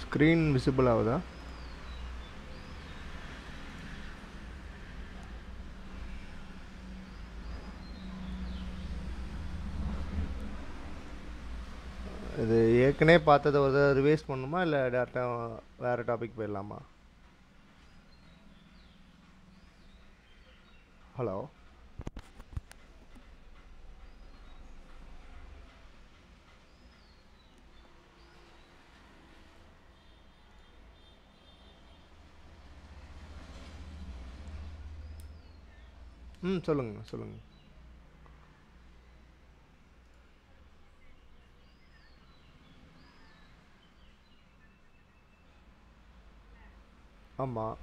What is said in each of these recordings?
Screen visible ஆகுதா? இது ஏற்கனவே பார்த்ததை ஒரு ரிவைஸ் பண்ணணுமா இல்லை டேரெக்டாக வேறு டாபிக் போயிடலாமா? ஹலோ. சொல்லுங்கள் சொல்லுங்கள். ஆமாம்.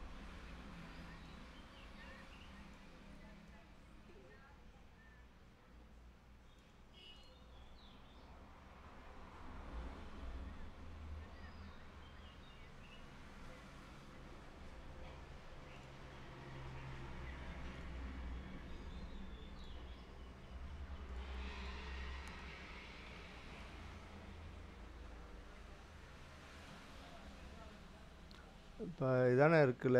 இப்போ இதானே இருக்குல்ல.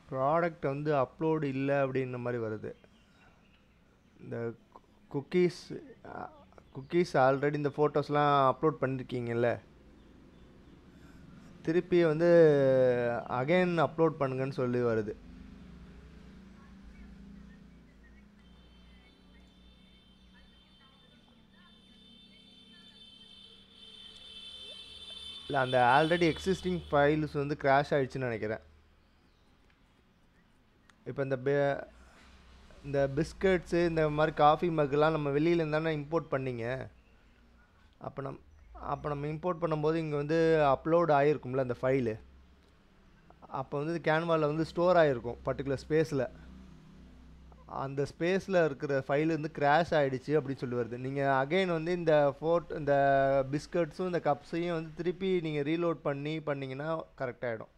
ப்ராடக்ட் வந்து அப்லோடு இல்லை அப்படின்ற மாதிரி வருது. இந்த குக்கீஸ் குக்கீஸ் ஆல்ரெடி இந்த ஃபோட்டோஸ்லாம் அப்லோட் பண்ணியிருக்கீங்கல்ல, திருப்பி வந்து அகைன் அப்லோட் பண்ணுங்கன்னு சொல்லி வருது. இல்லை, அந்த ஆல்ரெடி எக்ஸிஸ்டிங் ஃபைல்ஸ் வந்து கிராஷ் ஆகிடுச்சின்னு நினைக்கிறேன். இப்போ இந்த பிஸ்கட்ஸு இந்த மாதிரி காஃபி மக்குலாம் நம்ம வெளியிலேருந்து தானே இம்போர்ட் பண்ணிங்க. அப்போ நம்ம இம்போர்ட் பண்ணும்போது இங்கே வந்து அப்லோட் ஆகிருக்கும்ல அந்த ஃபைலு. அப்போ வந்து கேன்வாவில் வந்து ஸ்டோர் ஆகிருக்கும் பர்டிகுலர் ஸ்பேஸில். அந்த ஸ்பேஸில் இருக்கிற ஃபைல் வந்து கிராஷ் ஆகிடுச்சு அப்படின்னு சொல்லி வருது. நீங்கள் அகைன் வந்து இந்த பிஸ்கட்ஸும் இந்த கப்ஸையும் வந்து திருப்பி நீங்கள் ரீலோட் பண்ணிங்கன்னா கரெக்டாகிடும்.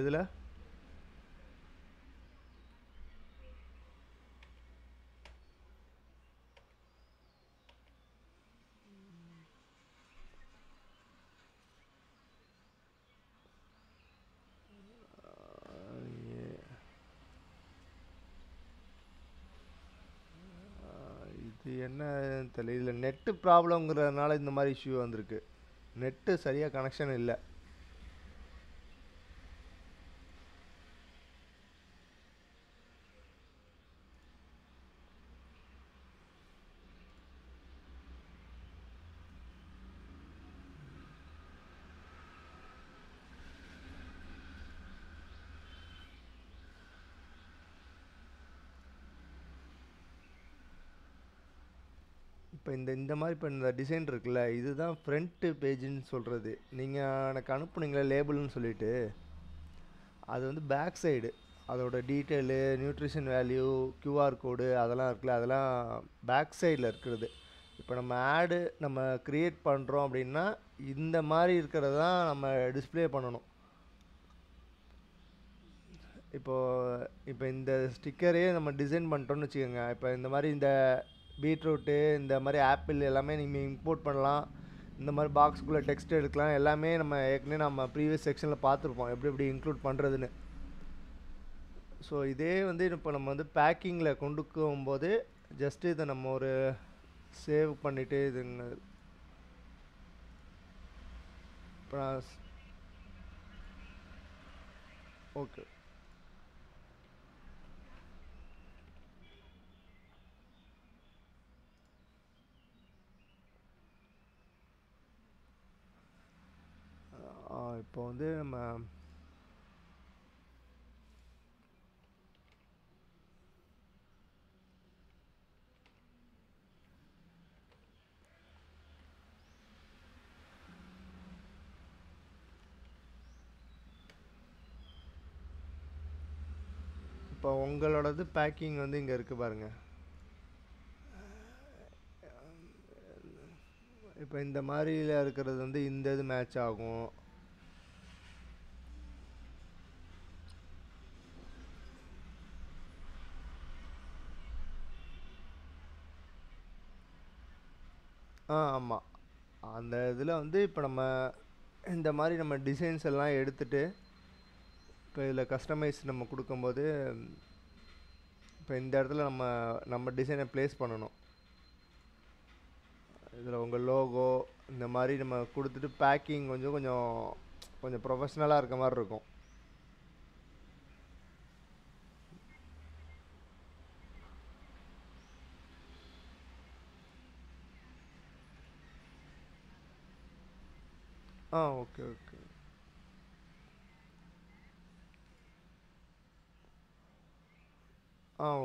எதில்? இது என்ன தெரியல. நெட்டு ப்ராப்ளம்ங்கிறதுனால இந்த மாதிரி இஷ்யூ வந்திருக்கு. நெட்டு சரியாக கனெக்ஷன் இல்லை. இப்போ இந்த மாதிரி இப்போ இந்த டிசைன் இருக்குல்ல, இதுதான் ஃப்ரண்ட்டு பேஜுன்னு சொல்கிறது. நீங்கள் எனக்கு அனுப்புனீங்களே லேபிள்னு சொல்லிட்டு, அது வந்து பேக் சைடு. அதோட detail, nutrition value, QR code அதெல்லாம் இருக்குல்ல, அதெல்லாம் பேக் சைடில் இருக்கிறது. இப்போ நம்ம க்ரியேட் பண்ணுறோம் அப்படின்னா இந்த மாதிரி இருக்கிறது தான் நம்ம டிஸ்பிளே பண்ணணும். இப்போ இந்த ஸ்டிக்கரே நம்ம டிசைன் பண்ணிட்டோம்னு வச்சுக்கோங்க. இப்போ இந்த மாதிரி இந்த பீட்ரூட்டு, இந்த மாதிரி ஆப்பிள் எல்லாமே நீங்கள் இம்போர்ட் பண்ணலாம். இந்த மாதிரி பாக்ஸுக்குள்ளே டெக்ஸ்ட் எடுக்கலாம். எல்லாமே நம்ம ப்ரீவியஸ் செக்ஷனில் பார்த்துருப்போம் எப்படி எப்படி இன்க்ளூட் பண்ணுறதுன்னு. ஸோ இதே வந்து இப்போ நம்ம வந்து பேக்கிங்கில் கொண்டு போகும்போது ஜஸ்ட்டு இதை நம்ம ஒரு சேவ் பண்ணிவிட்டு இப்போ ஓகே. இப்போ வந்து நம்ம இப்போ உங்களோடது பேக்கிங் வந்து இங்கே இருக்குது பாருங்க. இப்போ இந்த மாதிரில இருக்கிறது வந்து இந்த இது மேட்ச் ஆகும். ஆமாம். அந்த இதில் வந்து இப்போ நம்ம இந்த மாதிரி நம்ம டிசைன்ஸ் எல்லாம் எடுத்துட்டு இப்போ இதில் கஸ்டமைஸ் நம்ம கொடுக்கும்போது இப்போ இந்த இடத்துல நம்ம நம்ம டிசைனை ப்ளேஸ் பண்ணணும். இதில் உங்கள் லோகோ இந்த மாதிரி நம்ம கொடுத்துட்டு பேக்கிங் கொஞ்சம் கொஞ்சம் கொஞ்சம் ப்ரொஃபஷ்னலாக இருக்க மாதிரி இருக்கும். Okay okay.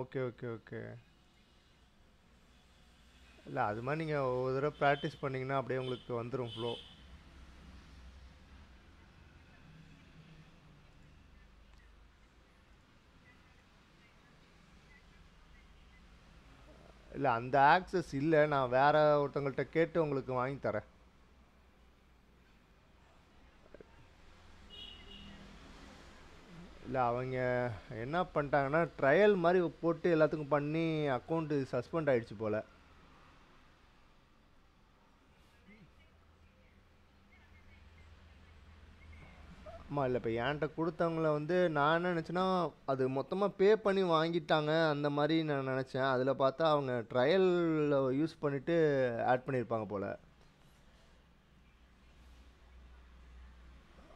Okay okay okay. இல்லை அது மாதிரி நீங்கள் ஒரு தடவை ப்ராக்டிஸ் பண்ணிங்கன்னா அப்படியே உங்களுக்கு வந்துடும் ஃப்ளோ. இல்லை அந்த ஆக்சஸ் இல்லை, நான் வேறு ஒருத்தவங்கள்ட்ட கேட்டு உங்களுக்கு வாங்கி தரேன். இல்லை அவங்க என்ன பண்ணிட்டாங்கன்னா ட்ரையல் மாதிரி போட்டு எல்லாத்துக்கும் பண்ணி அக்கௌண்ட்டு சஸ்பெண்ட் ஆகிடுச்சு போல். ஆமாம். இல்லை இப்போ என்கிட்ட கொடுத்தவங்கள வந்து நான் என்ன நினச்சேன்னா அது மொத்தமாக பே பண்ணி வாங்கிட்டாங்க அந்த மாதிரி நான் நினச்சேன். அதில் பார்த்தா அவங்க ட்ரையலில் யூஸ் பண்ணிவிட்டு ஆட் பண்ணியிருப்பாங்க போல்.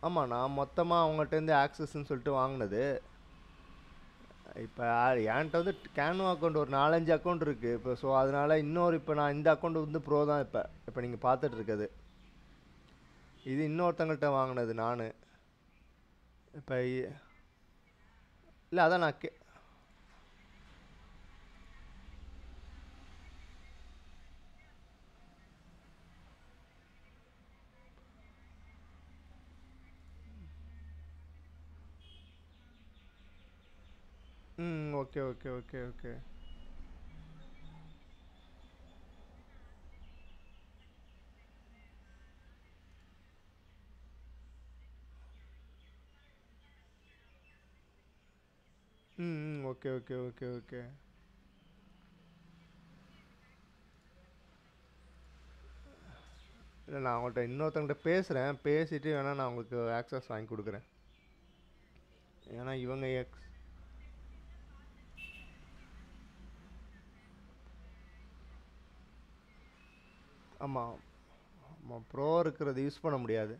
ஆமாம், நான் மொத்தமாக அவங்கள்ட்டேருந்து ஆக்சஸ்ன்னு சொல்லிட்டு வாங்கினது. இப்போ என்கிட்ட வந்து கேன்வா அக்கௌண்ட் ஒரு 4-5 அக்கௌண்ட் இருக்குது இப்போ. ஸோ அதனால் இன்னொரு இப்போ நான் இந்த அக்கௌண்ட் வந்து ப்ரோ தான் இப்போ இப்போ நீங்கள் பார்த்துட்டு இருக்குது. இது இன்னொருத்தங்கள்ட்ட வாங்கினது நான். இப்போ இல்லை அதான் நான் okay okay okay okay. Okay okay okay okay. இல்லை நான் அவங்கள்ட்ட இன்னொருத்தவங்கள்ட்ட பேசுகிறேன், பேசிவிட்டு வேணால் நான் உங்களுக்கு ஆக்சஸ் வாங்கி கொடுக்குறேன். ஏன்னா இவங்க ஆமாம் ஆமாம் ப்ரோ இருக்கிறது யூஸ் பண்ண முடியாது.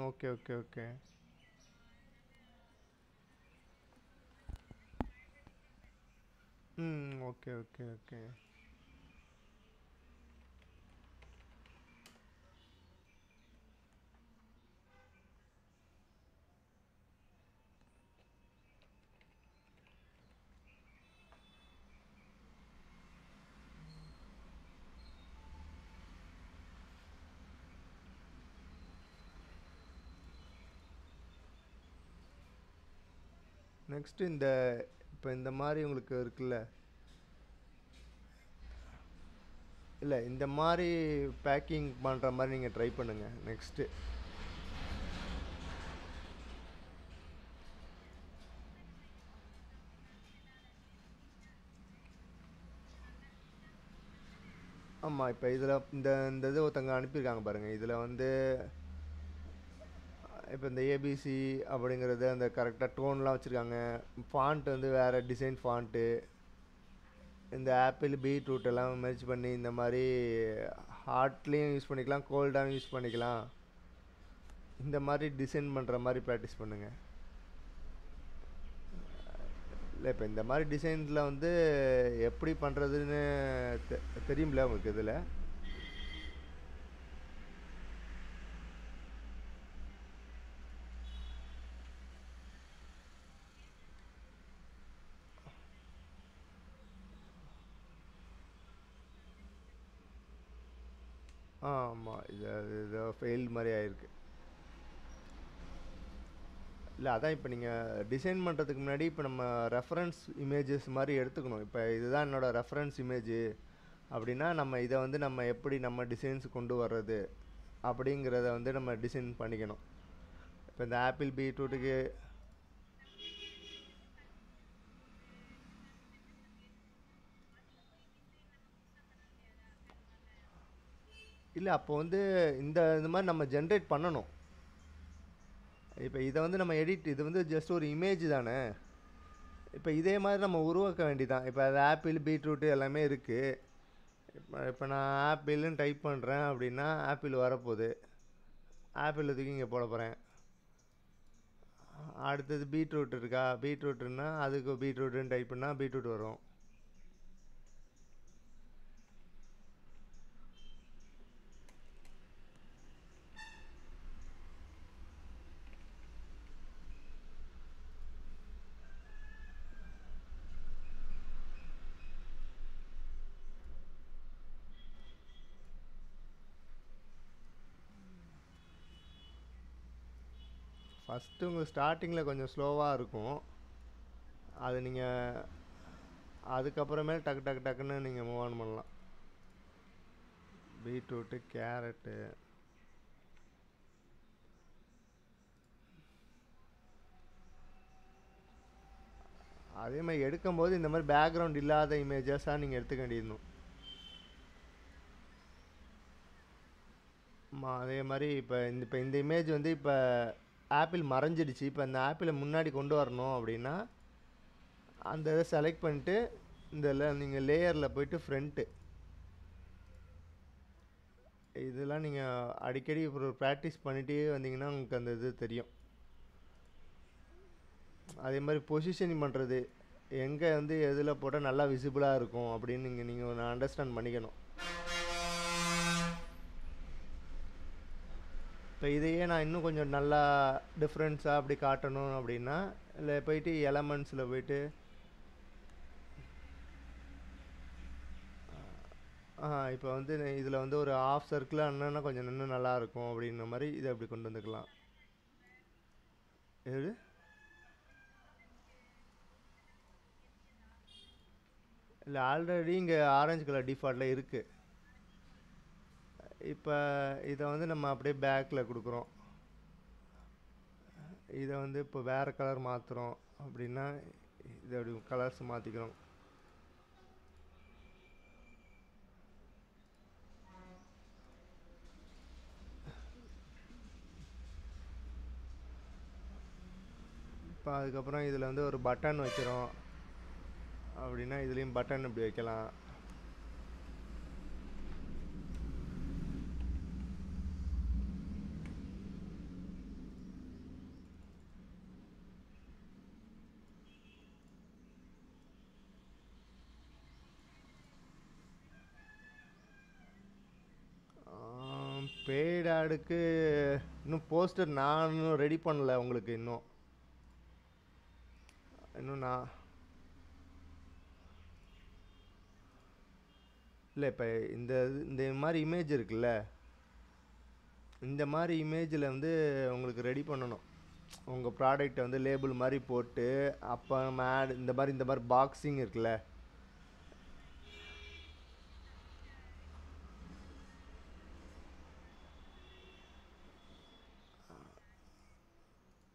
Okay okay okay. Okay okay okay. Next இந்த இப்போ இந்த மாதிரி உங்களுக்கு இருக்குல்ல, இல்லை இந்த மாதிரி பேக்கிங் பண்ணுற மாதிரி நீங்கள் ட்ரை பண்ணுங்கள் நெக்ஸ்ட்டு. ஆமாம். இப்போ இதில் இந்த இந்த இது ஒருத்தங்க அனுப்பியிருக்காங்க பாருங்கள். இதில் வந்து இப்போ இந்த ஏபிசி அப்படிங்கிறது அந்த கரெக்டாக டோன்லாம் வச்சுருக்காங்க. ஃபாண்ட் வந்து வேறு டிசைன் ஃபாண்ட்டு. இந்த ஆப்பிள் பீட்ரூட் எல்லாம் மெர்ஜ் பண்ணி இந்த மாதிரி ஹாட்லேயும் யூஸ் பண்ணிக்கலாம், கோல்டாகவும் யூஸ் பண்ணிக்கலாம். இந்த மாதிரி டிசைன் பண்ணுற மாதிரி ப்ராக்டிஸ் பண்ணுங்கள். இல்லை இப்போ இந்த மாதிரி டிசைன்ஸில் வந்து எப்படி பண்ணுறதுன்னு தெரியும்ல உங்களுக்கு இதில்? ஆமாம், இது ஃபெயில் மாதிரி ஆயிருக்கு. இல்லை அதான் இப்போ நீங்கள் டிசைன் பண்ணுறதுக்கு முன்னாடி இப்போ நம்ம ரெஃபரன்ஸ் இமேஜஸ் மாதிரி எடுத்துக்கணும். இப்போ இதுதான் என்னோடய ரெஃபரன்ஸ் இமேஜு அப்படின்னா நம்ம இதை வந்து நம்ம எப்படி நம்ம டிசைன்ஸ் கொண்டு வர்றது அப்படிங்கிறத வந்து நம்ம டிசைன் பண்ணிக்கணும். இப்போ இந்த ஆப்பிள் பீட்ரூட்டுக்கு இல்லை அப்போ வந்து இந்த மாதிரி நம்ம ஜென்ரேட் பண்ணணும். இப்போ இதை வந்து நம்ம இது வந்து ஜஸ்ட் ஒரு இமேஜ் தானே. இப்போ இதே மாதிரி நம்ம உருவாக்க வேண்டியதான். இப்போ அது ஆப்பிள் பீட்ரூட்டு எல்லாமே இருக்குது. இப்போ நான் ஆப்பிள்னு டைப் பண்ணுறேன் அப்படின்னா ஆப்பிள் வரப்போகுது. ஆப்பிள் தூக்கி இங்கே போட போகிறேன். அடுத்தது பீட்ரூட் இருக்கா, பீட்ரூட்டுன்னா அதுக்கு பீட்ரூட்டுன்னு டைப் பண்ணால் பீட்ரூட் வரும். ஃபஸ்ட்டு உங்கள் ஸ்டார்டிங்கில் கொஞ்சம் ஸ்லோவாக இருக்கும். அது நீங்கள் அதுக்கப்புறமே டக்கு டக்கு டக்குன்னு நீங்கள் மூவ் ஆன் பண்ணலாம். பீட்ரூட்டு, கேரட்டு, அதே மாதிரி எடுக்கும்போது இந்த மாதிரி பேக்ரவுண்ட் இல்லாத இமேஜஸாக நீங்கள் எடுத்துக்க வேண்டியிருந்தோம். அதே மாதிரி இப்போ இந்த இமேஜ் வந்து இப்போ ஆப்பிள் மறைஞ்சிடுச்சு. இப்போ இந்த ஆப்பிளை முன்னாடி கொண்டு வரணும் அப்படின்னா அந்த இதை செலக்ட் பண்ணிட்டு இந்த நீங்கள் லேயரில் போயிட்டு ஃப்ரண்ட்டு இதெல்லாம் நீங்கள் அடிக்கடி ஒரு ப்ராக்டிஸ் பண்ணிகிட்டே வந்தீங்கன்னா உங்களுக்கு அந்த இது தெரியும். அதே மாதிரி பொசிஷனிங் பண்ணுறது எங்கே வந்து எதில் போட்டால் நல்லா விசிபிளாக இருக்கும் அப்படின்னு நீங்கள் ஒன்று அண்டர்ஸ்டாண்ட் பண்ணிக்கணும். இப்போ இதையே நான் இன்னும் கொஞ்சம் நல்லா டிஃப்ரென்ஸாக அப்படி காட்டணும் அப்படின்னா இல்லை போயிட்டு எலமெண்ட்ஸில் போயிட்டு இப்போ வந்து இதில் வந்து ஒரு ஆஃப் சர்க்கிளாக என்னன்னா கொஞ்சம் இன்னும் நல்லாயிருக்கும் அப்படின்ற மாதிரி இதை அப்படி கொண்டு வந்துக்கலாம். எது இல்லை ஆல்ரெடி இங்கே ஆரஞ்சு கலர் டிஃபால்ட்டில் இருக்குது. இப்போ இதை வந்து நம்ம அப்படியே பேக்கில் கொடுக்குறோம். இதை வந்து இப்போ வேறு கலர் மாற்றுறோம் அப்படின்னா இதை அப்படி கலர்ஸ் மாற்றிக்கிறோம். இப்போ அதுக்கப்புறம் இதில் வந்து ஒரு பட்டன் வைக்கிறோம் அப்படின்னா இதுலேயும் பட்டன் இப்படி வைக்கலாம். பெய்ட் ஆடுக்கு இன்னும் போஸ்டர் நான் இன்னும் ரெடி பண்ணல. உங்களுக்கு இன்னும் நான் இல்லை இப்போ இந்த மாதிரி இமேஜ் இருக்குல்ல, இந்த மாதிரி இமேஜில் வந்து உங்களுக்கு ரெடி பண்ணணும். உங்கள் ப்ராடக்டை வந்து லேபிள் மாதிரி போட்டு அப்போ நம்ம ஆட் இந்த மாதிரி பாக்ஸிங் இருக்குல்ல,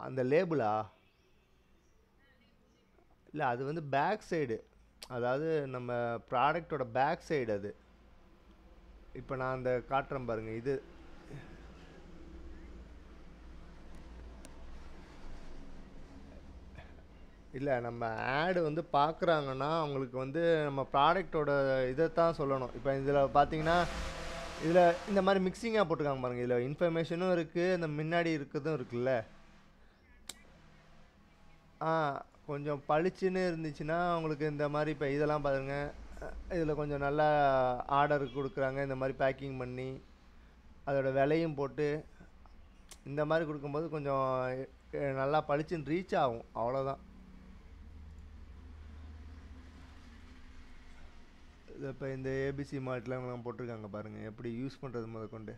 அந்த லேபிளா இல்லை அது வந்து பேக் சைடு, அதாவது நம்ம ப்ராடக்டோட பேக் சைடு அது. இப்போ நான் அந்த காட்டுறேன் பாருங்கள். இது இல்லை நம்ம ஆடு வந்து பார்க்குறாங்கன்னா அவங்களுக்கு வந்து நம்ம ப்ராடக்டோட இதை தான் சொல்லணும். இப்போ இதில் பார்த்தீங்கன்னா இதில் இந்த மாதிரி மிக்சிங்காக போட்டிருக்காங்க பாருங்க. இதில் இன்ஃபர்மேஷனும் இருக்குது, இந்த முன்னாடி இருக்கிறதும் இருக்குல்ல. ஆ கொஞ்சம் பளிச்சுன்னு இருந்துச்சுன்னா உங்களுக்கு இந்த மாதிரி இப்போ இதெல்லாம் பாருங்க. இதில் கொஞ்சம் நல்லா ஆர்டர் கொடுக்குறாங்க, இந்த மாதிரி பேக்கிங் பண்ணி அதோட விலையும் போட்டு இந்த மாதிரி கொடுக்கும்போது கொஞ்சம் நல்லா பளிச்சுன்னு ரீச் ஆகும், அவ்வளோதான். இது இப்போ இந்த ஏபிசி மார்ட்லாம் போட்டிருக்காங்க பாருங்கள், எப்படி யூஸ் பண்ணுறது முதற்கொண்டு.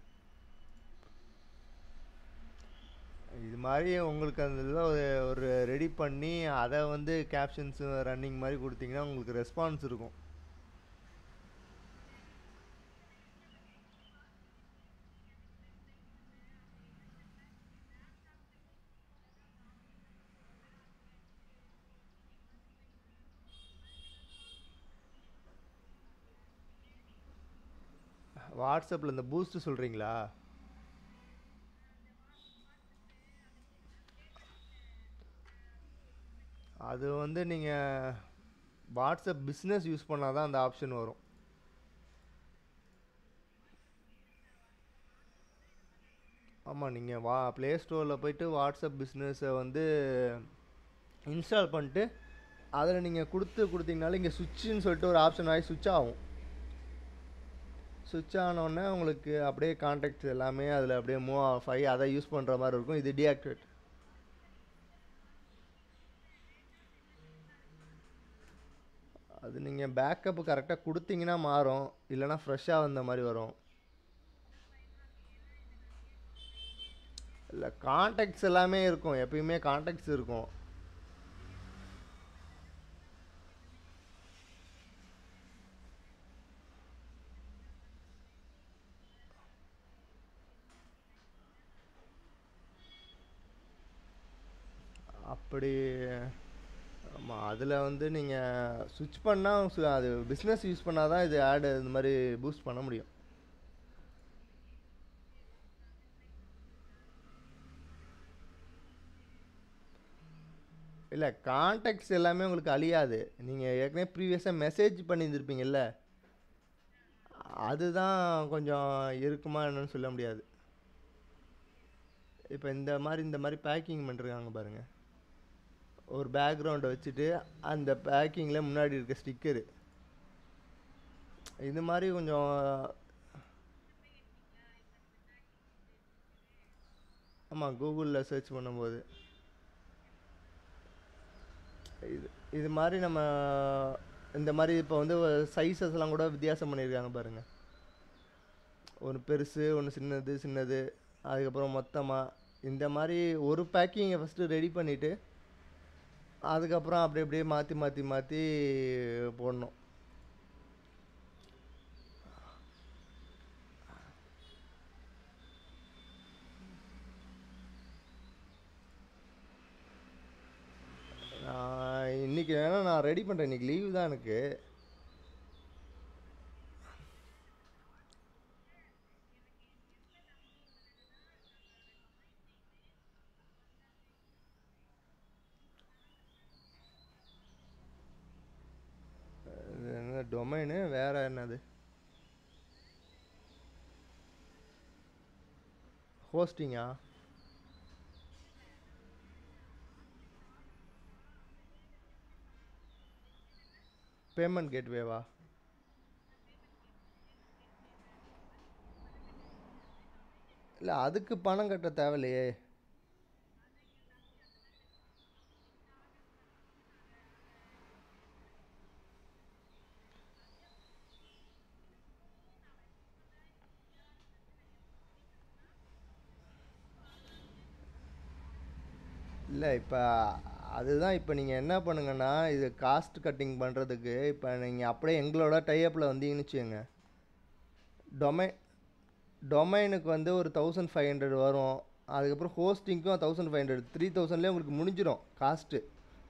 இது மாதிரி உங்களுக்கு அந்த இதில் ஒரு ரெடி பண்ணி அதை வந்து கேப்ஷன்ஸ் ரன்னிங் மாதிரி கொடுத்தீங்கன்னா உங்களுக்கு ரெஸ்பான்ஸ் இருக்கும். வாட்ஸ்அப்பில் இந்த பூஸ்ட் சொல்கிறீங்களா? அது வந்து நீங்கள் வாட்ஸ்அப் பிஸ்னஸ் யூஸ் பண்ணால் தான் அந்த ஆப்ஷன் வரும். ஆமாம், நீங்கள் ப்ளே ஸ்டோரில் போயிட்டு வாட்ஸ்அப் பிஸ்னஸை வந்து இன்ஸ்டால் பண்ணிட்டு அதில் நீங்கள் கொடுத்தீங்கனாலும் இங்கே சுவிட்சுன்னு சொல்லிட்டு ஒரு ஆப்ஷன் ஆகி சுவிட்ச் ஆகும். சுவிட்ச் ஆனோடனே உங்களுக்கு அப்படியே கான்டாக்ட்ஸ் எல்லாமே அதில் அப்படியே மூவ் ஆஃப் ஆகி அதை யூஸ் பண்ணுற மாதிரி இருக்கும். இது டீஆக்டிவேட். அது நீங்கள் பேக்கப் கரெக்டாக கொடுத்தீங்கன்னா மாறும், இல்லைனா ஃப்ரெஷ்ஷாக வந்த மாதிரி வரும். இல்லை, கான்டாக்ட்ஸ் எல்லாமே இருக்கும், எப்பயுமே கான்டாக்ட்ஸ் இருக்கும். அப்படி ஆமாம், அதில் வந்து நீங்கள் சுவிட்ச் பண்ணால் அது பிஸ்னஸ் யூஸ் பண்ணால் தான் இது ஆடு இந்த மாதிரி பூஸ்ட் பண்ண முடியும். இல்லை, கான்டாக்ட்ஸ் எல்லாமே உங்களுக்கு அழியாது. நீங்கள் ஏற்கனவே ப்ரீவியஸாக மெசேஜ் பண்ணியிருந்துருப்பீங்கல்ல, அதுதான் கொஞ்சம் இருக்குமா என்னன்னு சொல்ல முடியாது. இப்போ இந்த மாதிரி பேக்கிங் பண்ணிருக்காங்க பாருங்கள். ஒரு பேக்ரவுண்டை வச்சுட்டு அந்த பேக்கிங்கில் முன்னாடி இருக்க ஸ்டிக்கரு இது மாதிரி கொஞ்சம். ஆமாம், கூகுளில் சர்ச் பண்ணும்போது இது மாதிரி நம்ம இந்த மாதிரி இப்போ வந்து சைஸஸ்லாம் கூட வித்தியாசம் பண்ணியிருக்காங்க பாருங்கள். ஒன்று பெருசு, ஒன்று சின்னது, அதுக்கப்புறம் மொத்தமாக இந்த மாதிரி ஒரு பேக்கிங்கை ஃபஸ்ட்டு ரெடி பண்ணிவிட்டு அதுக்கப்புறம் அப்படி அப்படியே மாற்றி போடணும். இன்றைக்கி வேணால் நான் ரெடி பண்ணுறேன், இன்றைக்கி லீவு தான் எனக்கு. என்ன டொமைனு வேறு என்னது? ஹோஸ்டிங்கா? பேமெண்ட் கேட்வேவா? இல்லை, அதுக்கு பணம் கட்ட தேவையில்லையே. இல்லை, இப்போ அதுதான். இப்போ நீங்கள் என்ன பண்ணுங்கன்னா, இது காஸ்ட் கட்டிங் பண்ணுறதுக்கு இப்போ நீங்கள் அப்படியே எங்களோட டைப்பில் வந்தீங்கன்னு வச்சுக்கோங்க. டொமை டொமைனுக்கு வந்து ஒரு 1500 வரும். அதுக்கப்புறம் ஹோஸ்டிங்க்கும் 1500, 3000லேயே உங்களுக்கு முடிஞ்சிடும் காஸ்ட்டு.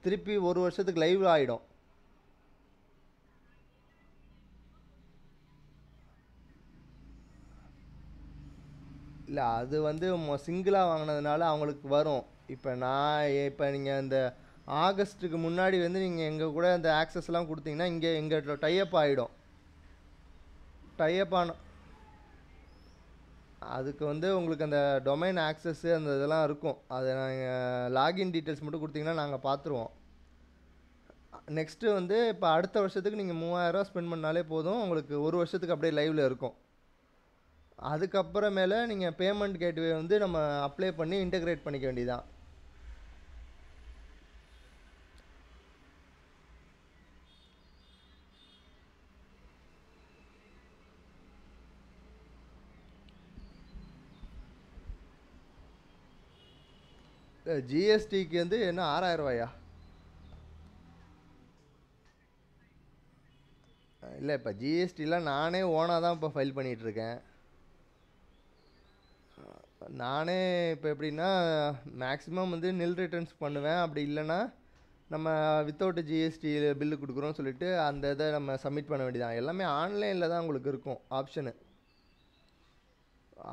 திருப்பி ஒரு வருஷத்துக்கு லைவ் ஆகிடும். இல்லை, அது வந்து சிங்கிளாக வாங்கினதுனால அவங்களுக்கு வரும். இப்போ நீங்கள் இந்த ஆகஸ்ட்டுக்கு முன்னாடி வந்து நீங்கள் எங்கள் கூட அந்த ஆக்சஸ்லாம் கொடுத்தீங்கன்னா இங்கே எங்கள் டைப் ஆகிடும். டைப் ஆன அதுக்கு வந்து உங்களுக்கு அந்த டொமைன் ஆக்சஸ்ஸு அந்த இதெல்லாம் இருக்கும். அதை நாங்கள் லாகின் டீட்டெயில்ஸ் மட்டும் கொடுத்தீங்கன்னா நாங்கள் பார்த்துருவோம். நெக்ஸ்ட்டு வந்து இப்போ அடுத்த வருஷத்துக்கு நீங்கள் 3000 ஸ்பெண்ட் பண்ணாலே போதும், உங்களுக்கு ஒரு வருஷத்துக்கு அப்படியே லைவில் இருக்கும். அதுக்கப்புறமேல நீங்கள் பேமெண்ட் கேட்வே வந்து நம்ம அப்ளை பண்ணி இன்டகிரேட் பண்ணிக்க வேண்டியதான். ஜிஎஸ்டிக்கு வந்து என்ன 6000 ரூபாயா? இல்லை, இப்போ ஜிஎஸ்டிலாம் நானே ஓனாக தான் இப்போ ஃபைல் பண்ணிகிட்ருக்கேன். நானே இப்போ எப்படின்னா மேக்ஸிமம் வந்து நில் ரிட்டர்ன்ஸ் பண்ணுவேன். அப்படி இல்லைன்னா நம்ம வித்தவுட் ஜிஎஸ்டி பில்லு கொடுக்குறோன்னு சொல்லிட்டு அந்த இதை நம்ம சப்மிட் பண்ண வேண்டியதான். எல்லாமே ஆன்லைனில் தான் உங்களுக்கு இருக்கும் ஆப்ஷனு.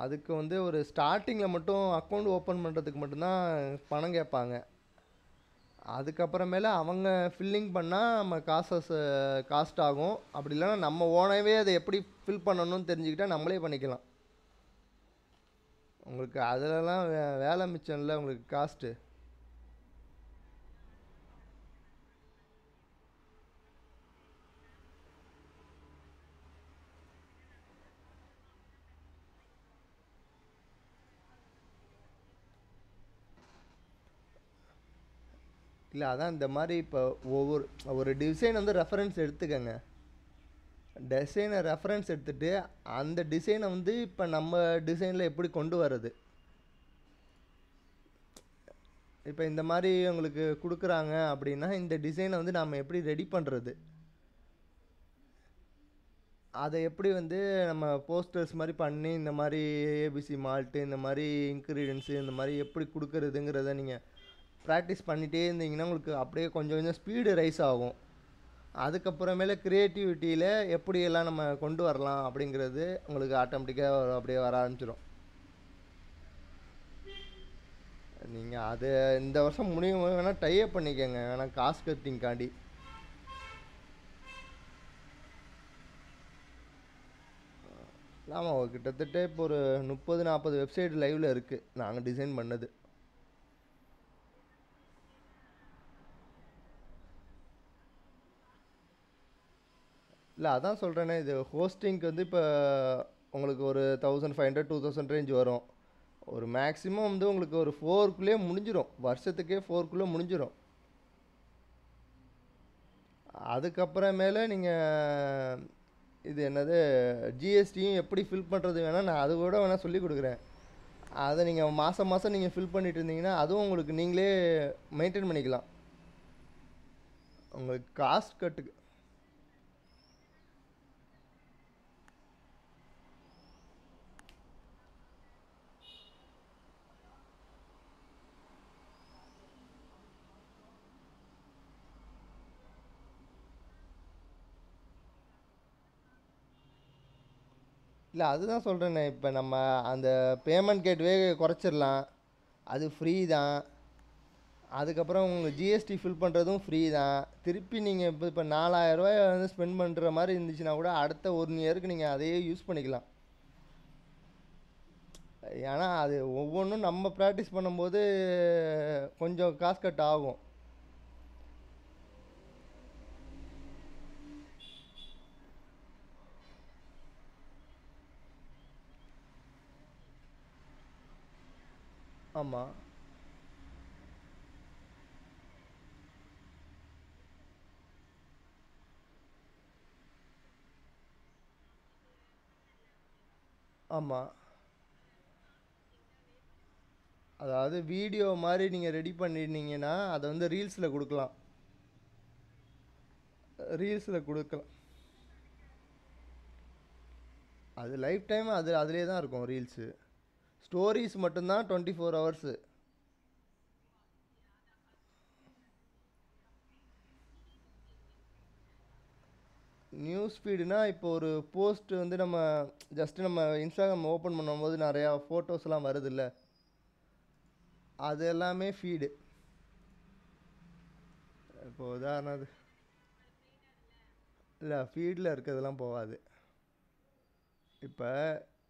அதுக்கு வந்து ஒரு ஸ்டார்டிங்கில் மட்டும் அக்கௌண்ட் ஓப்பன் பண்ணுறதுக்கு மட்டும்தான் பணம் கேட்பாங்க. அதுக்கப்புறமேல அவங்க ஃபில்லிங் பண்ணால் நம்ம காஸ்ட் ஆகும். அப்படி இல்லைன்னா நம்ம ஓனாகவே அதை எப்படி ஃபில் பண்ணணும்னு தெரிஞ்சுக்கிட்டால் நம்மளே பண்ணிக்கலாம். உங்களுக்கு அதிலலாம் வேலை மிச்சம் இல்லை, உங்களுக்கு காஸ்ட்டு. இல்லை, அதான் இந்த மாதிரி இப்போ ஒரு டிசைன் வந்து ரெஃபரன்ஸ் எடுத்துக்கங்க. டிசைனை ரெஃபரன்ஸ் எடுத்துகிட்டு அந்த டிசைனை வந்து இப்போ நம்ம டிசைனில் எப்படி கொண்டு வர்றது. இப்போ இந்த மாதிரி உங்களுக்கு கொடுக்குறாங்க அப்படின்னா இந்த டிசைனை வந்து நாம் எப்படி ரெடி பண்ணுறது, அதை எப்படி வந்து நம்ம போஸ்டர்ஸ் மாதிரி பண்ணி இந்த மாதிரி ஏபிசி மால்ட்டு இந்த மாதிரி இன்க்ரீடியன்ஸு இந்த மாதிரி எப்படி கொடுக்குறதுங்கிறத நீங்கள் ப்ராக்டிஸ் பண்ணிகிட்டே இருந்தீங்கன்னா உங்களுக்கு அப்படியே கொஞ்சம் கொஞ்சம் ஸ்பீடு ரைஸ் ஆகும். அதுக்கப்புறமேல க்ரியேட்டிவிட்டியில் எப்படியெல்லாம் நம்ம கொண்டு வரலாம் அப்படிங்கிறது உங்களுக்கு ஆட்டோமேட்டிக்காக அப்படியே வர ஆரம்பிச்சிடும். நீங்கள் அது இந்த வருஷம் முடியும் போது வேணால் டைப் பண்ணிக்கோங்க, வேணால் காஸ்ட் கட்டிங்காண்டி. ஆமாம், கிட்டத்தட்ட இப்போ ஒரு 30-40 வெப்சைட் லைவில் இருக்குது நாங்கள் டிசைன் பண்ணது. இல்லை, அதான் சொல்கிறேனே, இது ஹோஸ்டிங்க்கு வந்து இப்போ உங்களுக்கு ஒரு 1500-2000 ரேஞ்ச் வரும். ஒரு மேக்ஸிமம் வந்து உங்களுக்கு ஒரு 4க்குள்ளேயே முடிஞ்சிடும், வருஷத்துக்கே 4க்குள்ளே முடிஞ்சிடும். அதுக்கப்புறமேல நீங்கள் இது என்னது ஜிஎஸ்டியும் எப்படி ஃபில் பண்ணுறது வேணால் நான் அது கூட வேணால் சொல்லி கொடுக்குறேன். அதை நீங்கள் மாதம் மாதம் நீங்கள் ஃபில் பண்ணிட்டு இருந்தீங்கன்னா அதுவும் உங்களுக்கு நீங்களே மெயின்டைன் பண்ணிக்கலாம். உங்களுக்கு காஸ்ட் கட்டுக்கு இல்லை, அதுதான் சொல்கிறேனே, இப்போ நம்ம அந்த பேமெண்ட் கேட்வே குறைச்சிடலாம், அது ஃப்ரீ தான். அதுக்கப்புறம் உங்கள் ஜிஎஸ்டி ஃபில் பண்ணுறதும் ஃப்ரீ தான். திருப்பி நீங்கள் இப்போ 4000 வந்து ஸ்பெண்ட் பண்ணுற மாதிரி இருந்துச்சுன்னா கூட அடுத்த 1 இயருக்கு நீங்கள் அதையே யூஸ் பண்ணிக்கலாம். ஏன்னா அது ஒவ்வொன்றும் நம்ம ப்ராக்டிஸ் பண்ணும்போது கொஞ்சம் காசு கட் ஆகும். ஆமாம், ஆமாம். அதாவது வீடியோ மாதிரி நீங்கள் ரெடி பண்ணியிருந்தீங்கன்னா அதை வந்து ரீல்ஸில் கொடுக்கலாம். ரீல்ஸில் கொடுக்கலாம். அது லைஃப் டைம் அதிலே தான் இருக்கும் ரீல்ஸு. ஸ்டோரிஸ் மட்டும்தான் 24 ஹவர்ஸு. நியூஸ் ஃபீடுனா இப்போ ஒரு போஸ்ட் வந்து நம்ம ஜஸ்ட்டு நம்ம இன்ஸ்டாகிராம் ஓப்பன் பண்ணும்போது நிறையா ஃபோட்டோஸ்லாம் வருதுல்ல, அது எல்லாமே ஃபீடு. இப்போ உதாரணது இல்லை, ஃபீடில் இருக்கிறதெல்லாம் போகாது. இப்போ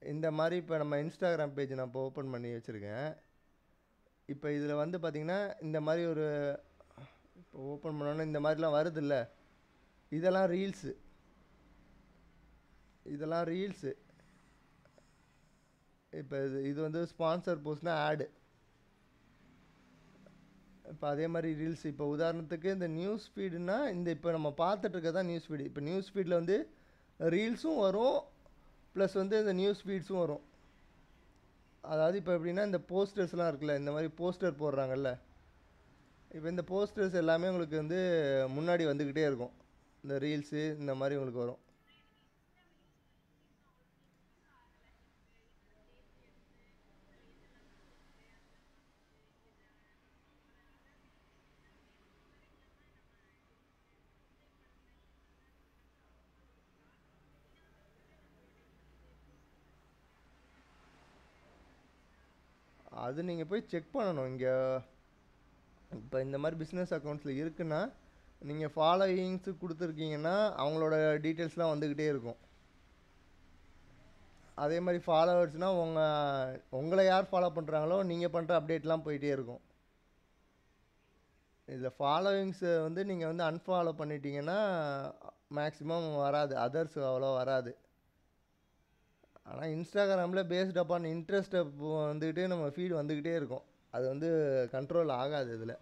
இந்த மாதிரி இப்போ நம்ம இன்ஸ்டாகிராம் பேஜ் நான் இப்போ ஓப்பன் பண்ணி வச்சுருக்கேன். இப்போ இதில் வந்து பார்த்தீங்கன்னா, இந்த மாதிரி ஒரு இப்போ ஓப்பன் பண்ணோன்னே இந்த மாதிரிலாம் வருதுல்ல, இதெல்லாம் ரீல்ஸு. இதெல்லாம் ரீல்ஸு. இப்போ இது வந்து ஸ்பான்சர் போஸ்ட்னா ஆடு. இப்போ அதே மாதிரி ரீல்ஸ் இப்போ உதாரணத்துக்கு இந்த நியூஸ் ஃபீடுனா இந்த இப்போ நம்ம பார்த்துட்டு இருக்கிறது தான் நியூஸ் ஃபீடு. இப்போ நியூஸ் ஃபீடில் வந்து ரீல்ஸும் வரும், ப்ளஸ் வந்து இந்த நியூஸ் ஃபீட்ஸும் வரும். அதாவது இப்போ எப்படின்னா இந்த போஸ்டர்ஸ்லாம் இருக்குல்ல, இந்த மாதிரி போஸ்டர் போடுறாங்கல்ல, இப்போ இந்த போஸ்டர்ஸ் எல்லாமே உங்களுக்கு வந்து முன்னாடி வந்துக்கிட்டே இருக்கும். இந்த ரீல்ஸு இந்த மாதிரி உங்களுக்கு வரும். அது நீங்கள் போய் செக் பண்ணணும். இங்கே இப்போ இந்த மாதிரி பிஸ்னஸ் அக்கௌண்ட்ஸில் இருக்குன்னா, நீங்கள் ஃபாலோயிங்ஸு கொடுத்துருக்கீங்கன்னா அவங்களோட டீட்டெயில்ஸ்லாம் வந்துக்கிட்டே இருக்கும். அதே மாதிரி ஃபாலோவர்ஸ்னால் உங்களை யார் ஃபாலோ பண்ணுறாங்களோ நீங்கள் பண்ணுற அப்டேட்லாம் போயிட்டே இருக்கும். இதில் ஃபாலோவிங்ஸை வந்து நீங்கள் வந்து அன்ஃபாலோ பண்ணிட்டீங்கன்னா மேக்ஸிமம் வராது, அதர்ஸ் அவ்வளோ வராது. ஆனால் இன்ஸ்டாகிராமில் பேஸ்ட் அப்பான் இன்ட்ரெஸ்ட்டை வந்துக்கிட்டே நம்ம ஃபீடு வந்துக்கிட்டே இருக்கும். அது வந்து கண்ட்ரோல் ஆகாது. இதில்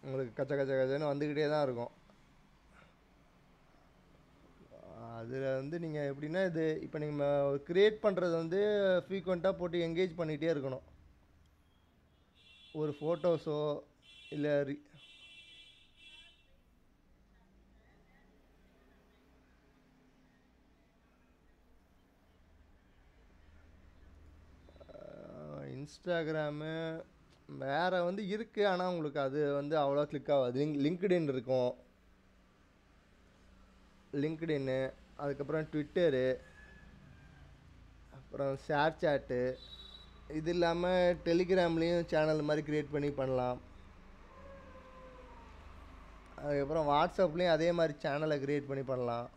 உங்களுக்கு கச்ச கச்ச கச்சன்னு வந்துக்கிட்டே தான் இருக்கும். அதில் வந்து நீங்கள் எப்படின்னா இது இப்போ நீங்கள் க்ரியேட் பண்ணுறது வந்து ஃப்ரீக்வெண்ட்டாக போட்டு என்கேஜ் பண்ணிகிட்டே இருக்கணும். ஒரு ஃபோட்டோஸோ இல்லை இன்ஸ்டாகிராமு வேறு வந்து இருக்குது, ஆனால் உங்களுக்கு அது வந்து அவ்வளோ கிளிக் ஆகாது. லிங்க்டின் இருக்கும், லிங்க்டின்னு, அதுக்கப்புறம் ட்விட்டரு, அப்புறம் ஷேர் சேட்டு. இது இல்லாமல் டெலிகிராம்லேயும் சேனல் மாதிரி க்ரியேட் பண்ணி பண்ணலாம். அதுக்கப்புறம் வாட்ஸ்அப்லேயும் அதே மாதிரி சேனலை க்ரியேட் பண்ணி பண்ணலாம்.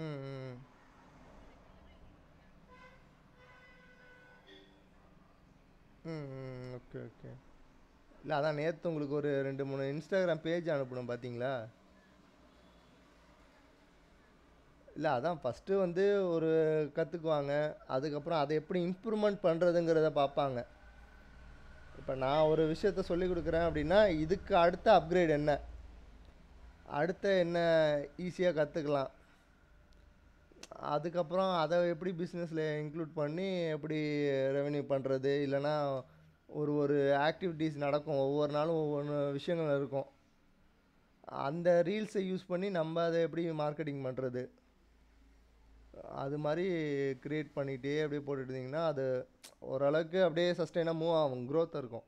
ம் ம் ம் ம் ஓகே ஓகே. இல்லை அதான் நேற்று உங்களுக்கு ஒரு 2 3 இன்ஸ்டாகிராம் பேஜ் அனுப்பணும் பார்த்தீங்களா? இல்லை அதான் ஃபஸ்ட்டு வந்து ஒரு கற்றுக்குவாங்க, அதுக்கப்புறம் அதை எப்படி இம்ப்ரூவ்மெண்ட் பண்ணுறதுங்கிறத பார்ப்பாங்க. இப்போ நான் ஒரு விஷயத்த சொல்லி கொடுக்குறேன் அப்படின்னா இதுக்கு அடுத்த அப்கிரேட் என்ன, அடுத்த என்ன ஈஸியாக கற்றுக்கலாம், அதுக்கப்புறம் அதை எப்படி பிஸ்னஸில் இன்க்ளூட் பண்ணி எப்படி ரெவென்யூ பண்ணுறது, இல்லைன்னா ஒரு ஒரு ஆக்டிவிட்டீஸ் நடக்கும், ஒவ்வொரு நாளும் ஒவ்வொன்று விஷயங்கள் இருக்கும், அந்த ரீல்ஸை யூஸ் பண்ணி நம்ம அதை எப்படி மார்க்கெட்டிங் பண்ணுறது, அது மாதிரி க்ரியேட் பண்ணிகிட்டே அப்படியே போட்டுட்டு இருந்தீங்கன்னா அது ஓரளவுக்கு அப்படியே சஸ்டெயினாக மூவ் ஆகும், க்ரோத் இருக்கும்.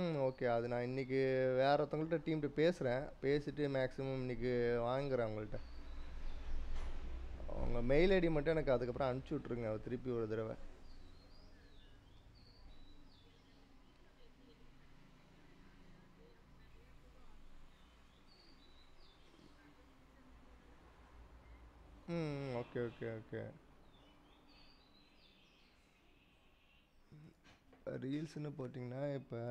ம் ஓகே. அது நான் இன்றைக்கி வேறு ஒருத்தவங்கள்ட்ட டீம்கிட்ட பேசுகிறேன், பேசிவிட்டு மேக்ஸிமம் இன்றைக்கி வாங்குகிறேன் அவங்கள்ட்ட. உங்கள் மெயில் ஐடி மட்டும் எனக்கு அதுக்கப்புறம் அனுப்பிச்சி விட்ருங்க திருப்பி ஒரு தடவை. ம் ஓகே ஓகே ஓகே. ரீல்ஸ்னு போட்டிங்கன்னா இப்போ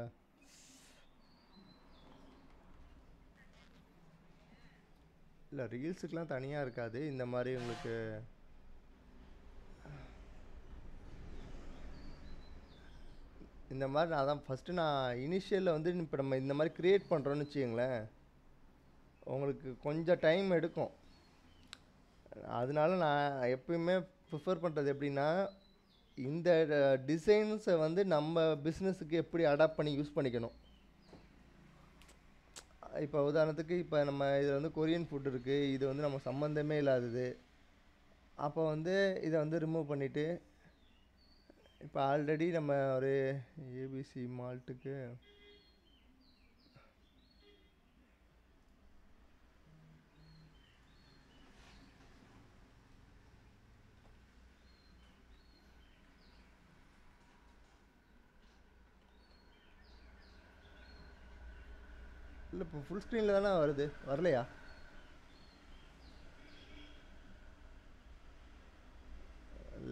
இல்லை ரீல்ஸுக்கெலாம் தனியாக இருக்காது, இந்த மாதிரி உங்களுக்கு இந்த மாதிரி நான் தான் ஃபஸ்ட்டு நான் இனிஷியலில் வந்து இப்போ நம்ம இந்த மாதிரி க்ரியேட் பண்ணுறோன்னு வச்சுக்கோங்களேன், உங்களுக்கு கொஞ்சம் டைம் எடுக்கும். அதனால நான் எப்பயுமே ப்ரிஃபர் பண்ணுறது எப்படின்னா, இந்த டிசைன்ஸை வந்து நம்ம பிஸ்னஸுக்கு எப்படி அடாப்ட் பண்ணி யூஸ் பண்ணிக்கணும். இப்போ உதாரணத்துக்கு இப்போ நம்ம இதில் வந்து கொரியன் ஃபுட் இருக்குது, இது வந்து நம்ம சம்மந்தமே இல்லாதது, அப்போ வந்து இதை வந்து ரிமூவ் பண்ணிவிட்டு இப்போ ஆல்ரெடி நம்ம ஒரு ஏபிசி மால்ட்டுக்கு இல்லை இப்போ ஃபுல் ஸ்க்ரீனில் தானே வருது, வரலையா?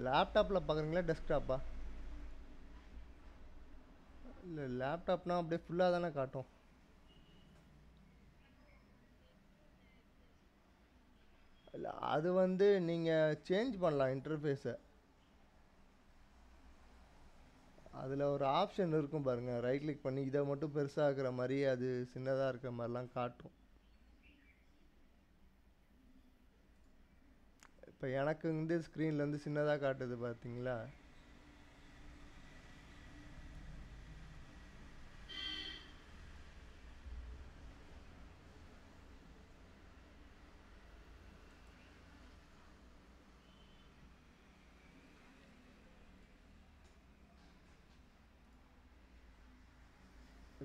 லேப்டாப்பில் பார்க்குறீங்களா டெஸ்க்டாப்பா? இல்லை லேப்டாப்னால் அப்படியே ஃபுல்லாக தானே காட்டும். இல்லை அது வந்து நீங்கள் சேஞ்ச் பண்ணலாம் இன்டர்ஃபேஸை. அதில் ஒரு ஆப்ஷன் இருக்கும் பாருங்கள், ரைட் கிளிக் பண்ணி இதை மட்டும் பெருசாகிற மாதிரி அது சின்னதாக இருக்கிற மாதிரிலாம் காட்டும். இப்போ எனக்கு வந்து ஸ்க்ரீன்லேருந்து சின்னதாக காட்டுது பார்த்தீங்களா?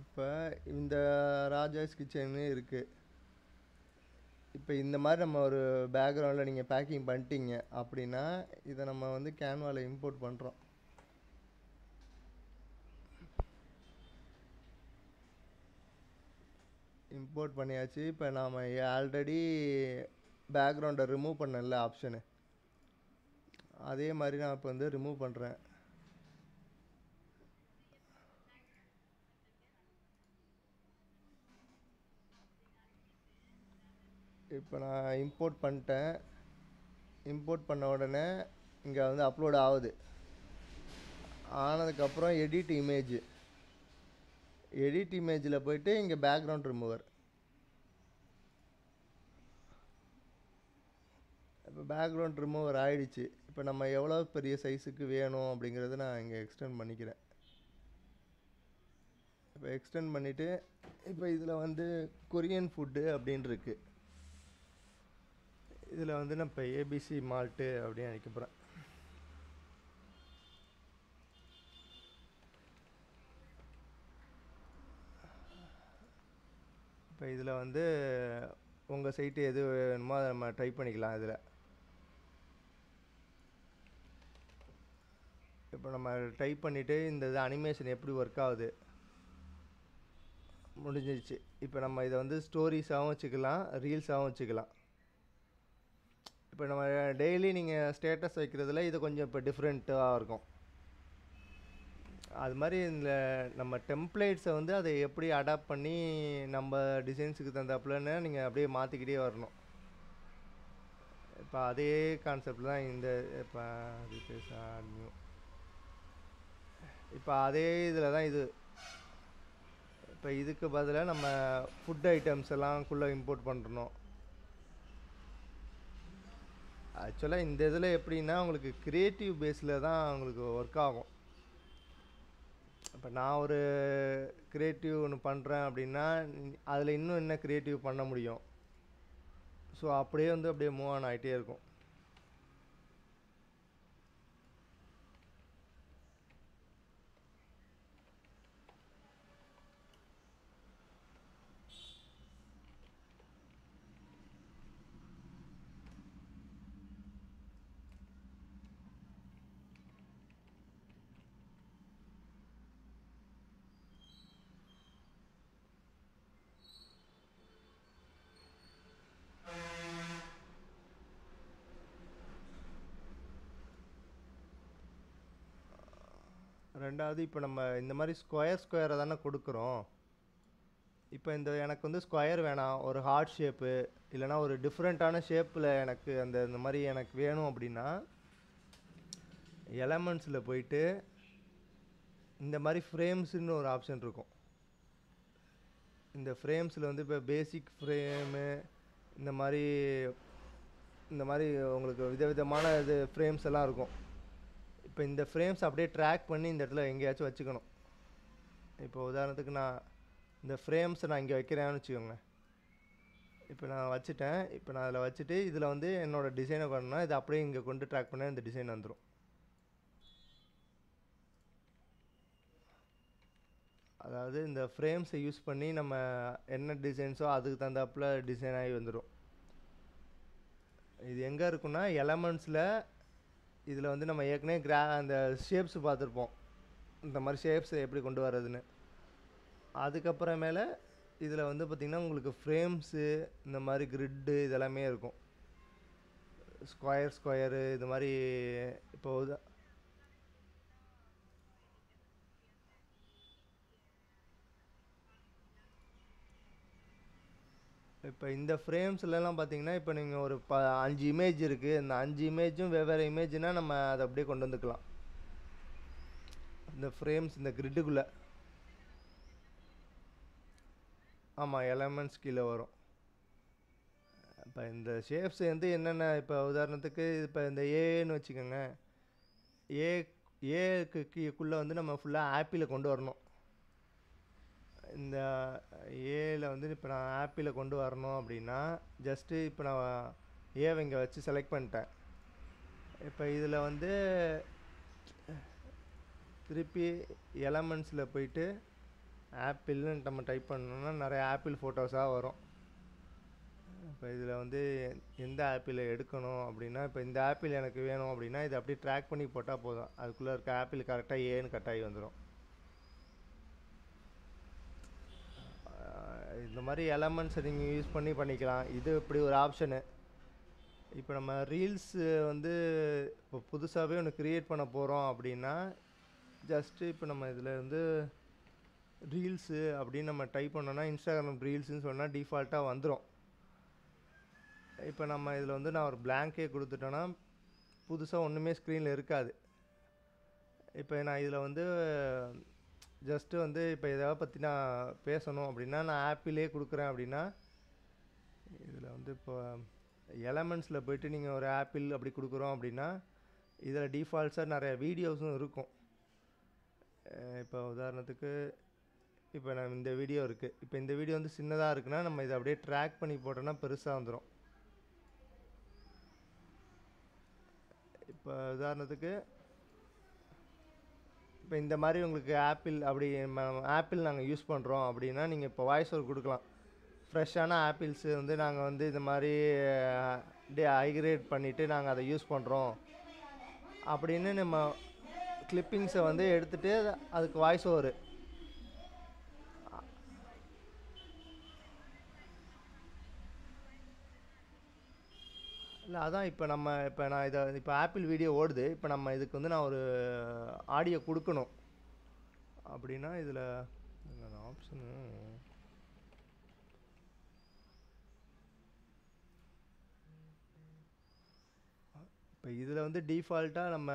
இப்போ இந்த ராஜாஸ் கிச்சன்னு இருக்குது. இப்போ இந்த மாதிரி நம்ம ஒரு பேக்ரவுண்டில் நீங்கள் பேக்கிங் பண்ணிட்டீங்க அப்படின்னா இதை நம்ம வந்து கேன்வாவில் இம்போர்ட் பண்ணுறோம். இம்போர்ட் பண்ணியாச்சு. இப்போ நாம் ஆல்ரெடி பேக்ரவுண்டை ரிமூவ் பண்ணல ஆப்ஷனு, அதே மாதிரி நான் இப்போ வந்து ரிமூவ் பண்ணுறேன். இப்போ நான் இம்போர்ட் பண்ணிட்டேன். இம்போர்ட் பண்ண உடனே இங்கே வந்து அப்லோட் ஆகுது. ஆனதுக்கப்புறம் எடிட் இமேஜில் போயிட்டு இங்கே பேக்ரவுண்ட் ரிமூவர். இப்போ பேக்ரவுண்ட் ரிமூவர் ஆகிடுச்சு. இப்போ நம்ம எவ்வளோ பெரிய சைஸுக்கு வேணும் அப்படிங்கிறத நான் இங்கே எக்ஸ்டெண்ட் பண்ணிக்கிறேன். இப்போ எக்ஸ்டெண்ட் பண்ணிவிட்டு இப்போ இதில் வந்து கொரியன் ஃபுட்டு அப்படின்னு இருக்குது. இதில் வந்து நான் இப்போ ஏபிசி மால்ட்டு அப்படின்னு நினைக்க போகிறேன். இப்போ இதில் வந்து உங்கள் சைட்டு எது வேணுமோ அதை நம்ம டைப் பண்ணிக்கலாம். இதில் இப்போ நம்ம டைப் பண்ணிவிட்டு இந்த இது அனிமேஷன் எப்படி ஒர்க் ஆகுது முடிஞ்சிச்சு. இப்போ நம்ம இதை வந்து ஸ்டோரிஸாகவும் வச்சுக்கலாம், ரீல்ஸாகவும் வச்சுக்கலாம். இப்போ நம்ம டெய்லி நீங்கள் ஸ்டேட்டஸ் வைக்கிறதுல இது கொஞ்சம் இப்போ டிஃப்ரெண்ட்டாக இருக்கும். அது மாதிரி இந்த நம்ம டெம்ப்ளேட்ஸை வந்து அதை எப்படி அடாப்ட் பண்ணி நம்ம டிசைன்ஸுக்கு தந்தாப்புலன்னு நீங்கள் அப்படியே மாற்றிக்கிட்டே வரணும். இப்போ அதே கான்செப்ட் தான் இந்த இப்போ நியூ. இப்போ அதே இதில் தான் இது. இப்போ இதுக்கு பதிலாக நம்ம ஃபுட் ஐட்டம்ஸ் எல்லாம் குள்ளே இம்போர்ட் பண்ணுறோம். ஆக்சுவலாக இந்த இதில் எப்படின்னா உங்களுக்கு க்ரியேட்டிவ் பேஸில் தான் உங்களுக்கு ஒர்க் ஆகும். இப்போ நான் ஒரு க்ரியேட்டிவ் ஒன்று பண்ணுறேன் அப்படின்னா அதில் இன்னும் என்ன க்ரியேட்டிவ் பண்ண முடியும். ஸோ அப்படியே வந்து அப்படியே மூவ் ஆன் ஆகிட்டே இருக்கும். ரெண்டாவது இப்போ நம்ம இந்த மாதிரி ஸ்கொயரை தானே கொடுக்குறோம். இப்போ இந்த எனக்கு வந்து ஸ்கொயர் வேணாம், ஒரு ஹார்ட் ஷேப்பு இல்லைனா ஒரு டிஃப்ரெண்ட்டான ஷேப்பில் எனக்கு இந்த மாதிரி எனக்கு வேணும் அப்படின்னா எலமெண்ட்ஸில் போயிட்டு இந்த மாதிரி ஃப்ரேம்ஸுன்னு ஒரு ஆப்ஷன் இருக்கும். இந்த ஃப்ரேம்ஸில் வந்து இப்போ பேசிக் ஃப்ரேமு இந்த மாதிரி உங்களுக்கு விதவிதமான இது ஃப்ரேம்ஸ் எல்லாம் இருக்கும். இப்போ இந்த ஃப்ரேம்ஸ் அப்படியே ட்ராக் பண்ணி இந்த இடத்துல எங்கேயாச்சும் வச்சுக்கணும். இப்போ உதாரணத்துக்கு நான் இந்த ஃப்ரேம்ஸை நான் இங்கே வைக்கிறேன்னு வச்சுக்கோங்க. இப்போ நான் வச்சுட்டேன். இப்போ நான் அதில் வச்சுட்டு இதில் வந்து என்னோட டிசைனை பண்ணா இதை அப்படியே இங்கே கொண்டு ட்ராக் பண்ண இந்த டிசைன் வந்துடும். அதாவது இந்த ஃப்ரேம்ஸை யூஸ் பண்ணி நம்ம என்ன டிசைன்ஸோ அதுக்கு தகுந்தாப்புல டிசைன் ஆகி வந்துடும். இது எங்கே இருக்குன்னா எலமெண்ட்ஸில் இதில் வந்து நம்ம ஏற்கனவே அந்த ஷேப்ஸ் பார்த்துருப்போம், இந்த மாதிரி ஷேப்ஸை எப்படி கொண்டு வர்றதுன்னு. அதுக்கப்புறமேல இதில் வந்து பார்த்திங்கன்னா உங்களுக்கு ஃப்ரேம்ஸு இந்த மாதிரி கிரிட்டு இதெல்லாமே இருக்கும். ஸ்கொயரு இது மாதிரி. இப்போ இப்போ இந்த ஃப்ரேம்ஸ்லாம் பார்த்தீங்கன்னா இப்போ நீங்கள் ஒரு 5 இமேஜ் இருக்குது. இந்த 5 இமேஜும் வெவ்வேறு இமேஜ்னால் நம்ம அதை அப்படியே கொண்டு வந்துக்கலாம் இந்த ஃப்ரேம்ஸ் இந்த கிரிட்டுக்குள்ளே. ஆமாம், எலமெண்ட்ஸ் கீழே வரும். இப்போ இந்த ஷேப்ஸ் வந்து என்னென்ன, இப்போ உதாரணத்துக்கு இப்போ இந்த ஏன்னு வச்சுக்கோங்க. ஏக்குள்ளே வந்து நம்ம ஃபுல்லாக ஆப்பிளை கொண்டு வரணும். இந்த ஏல வந்து இப்போ நான் ஆப்பிளை கொண்டு வரணும் அப்படின்னா ஜஸ்ட்டு இப்போ நான் ஏவை இங்கே வச்சு செலக்ட் பண்ணிட்டேன். இப்போ இதில் வந்து திருப்பி எலமெண்ட்ஸில் போயிட்டு ஆப்பிள்னு நம்ம டைப் பண்ணோம்னா நிறைய ஆப்பிள் ஃபோட்டோஸாக வரும். இப்போ இதில் வந்து எந்த ஆப்பிளை எடுக்கணும் அப்படின்னா இப்போ இந்த ஆப்பிள் எனக்கு வேணும் அப்படின்னா இதை அப்படியே ட்ராக் பண்ணி போட்டால் போதும், அதுக்குள்ளே இருக்க ஆப்பிள் கரெக்டாக ஏன்னு கட் ஆகி வந்துடும். இந்த மாதிரி எலமெண்ட்ஸை நீங்கள் யூஸ் பண்ணி பண்ணிக்கலாம். இது இப்படி ஒரு ஆப்ஷனு. இப்போ நம்ம ரீல்ஸு வந்து இப்போ புதுசாகவே ஒன்று க்ரியேட் பண்ண போகிறோம் அப்படின்னா ஜஸ்ட்டு இப்போ நம்ம இதில் வந்து ரீல்ஸு அப்படின்னு நம்ம டைப் பண்ணோன்னா இன்ஸ்டாகிராம் ரீல்ஸுன்னு சொன்னால் டிஃபால்ட்டாக வந்துடும். இப்போ நம்ம இதில் வந்து நான் ஒரு பிளாங்கே கொடுத்துட்டேன்னா புதுசாக ஒன்றுமே ஸ்க்ரீனில் இருக்காது. இப்போ நான் இதில் வந்து ஜஸ்ட்டு வந்து இப்போ எதாவது பற்றி நான் பேசணும் அப்படின்னா நான் ஆப்பிளே கொடுக்குறேன் அப்படின்னா இதில் வந்து இப்போ எலமெண்ட்ஸில் போய்ட்டு நீங்கள் ஒரு ஆப்பிள் அப்படி கொடுக்குறோம் அப்படின்னா இதில் டிஃபால்ட்ஸாக நிறைய வீடியோஸும் இருக்கும். இப்போ உதாரணத்துக்கு இப்போ நம்ம இந்த வீடியோ இருக்குது. இப்போ இந்த வீடியோ வந்து சின்னதாக இருக்குன்னா நம்ம இதை அப்படியே ட்ராக் பண்ணி போட்டோன்னா பெருசாக வந்துடும். இப்போ உதாரணத்துக்கு இப்போ இந்த மாதிரி உங்களுக்கு ஆப்பிள் அப்படி ஆப்பிள் நாங்கள் யூஸ் பண்ணுறோம் அப்படின்னா நீங்கள் இப்போ வாய்ஸ் ஓவர் கொடுக்கலாம். ஃப்ரெஷ்ஷான ஆப்பிள்ஸு வந்து நாங்கள் வந்து இது மாதிரி ஹைக்ரேட் பண்ணிவிட்டு நாங்கள் அதை யூஸ் பண்ணுறோம் அப்படின்னு நம்ம கிளிப்பிங்ஸை வந்து எடுத்துகிட்டு அதுக்கு வாய்ஸ் ஓவர். இல்லை அதான் இப்போ நான் இதை இப்போ ஆப்பிள் வீடியோ ஓடுது. இப்போ நம்ம இதுக்கு வந்து நான் ஒரு ஆடியோ கொடுக்கணும் அப்படின்னா இதில் ஆப்ஷனு இப்போ இதில் வந்து டிஃபால்ட்டாக நம்ம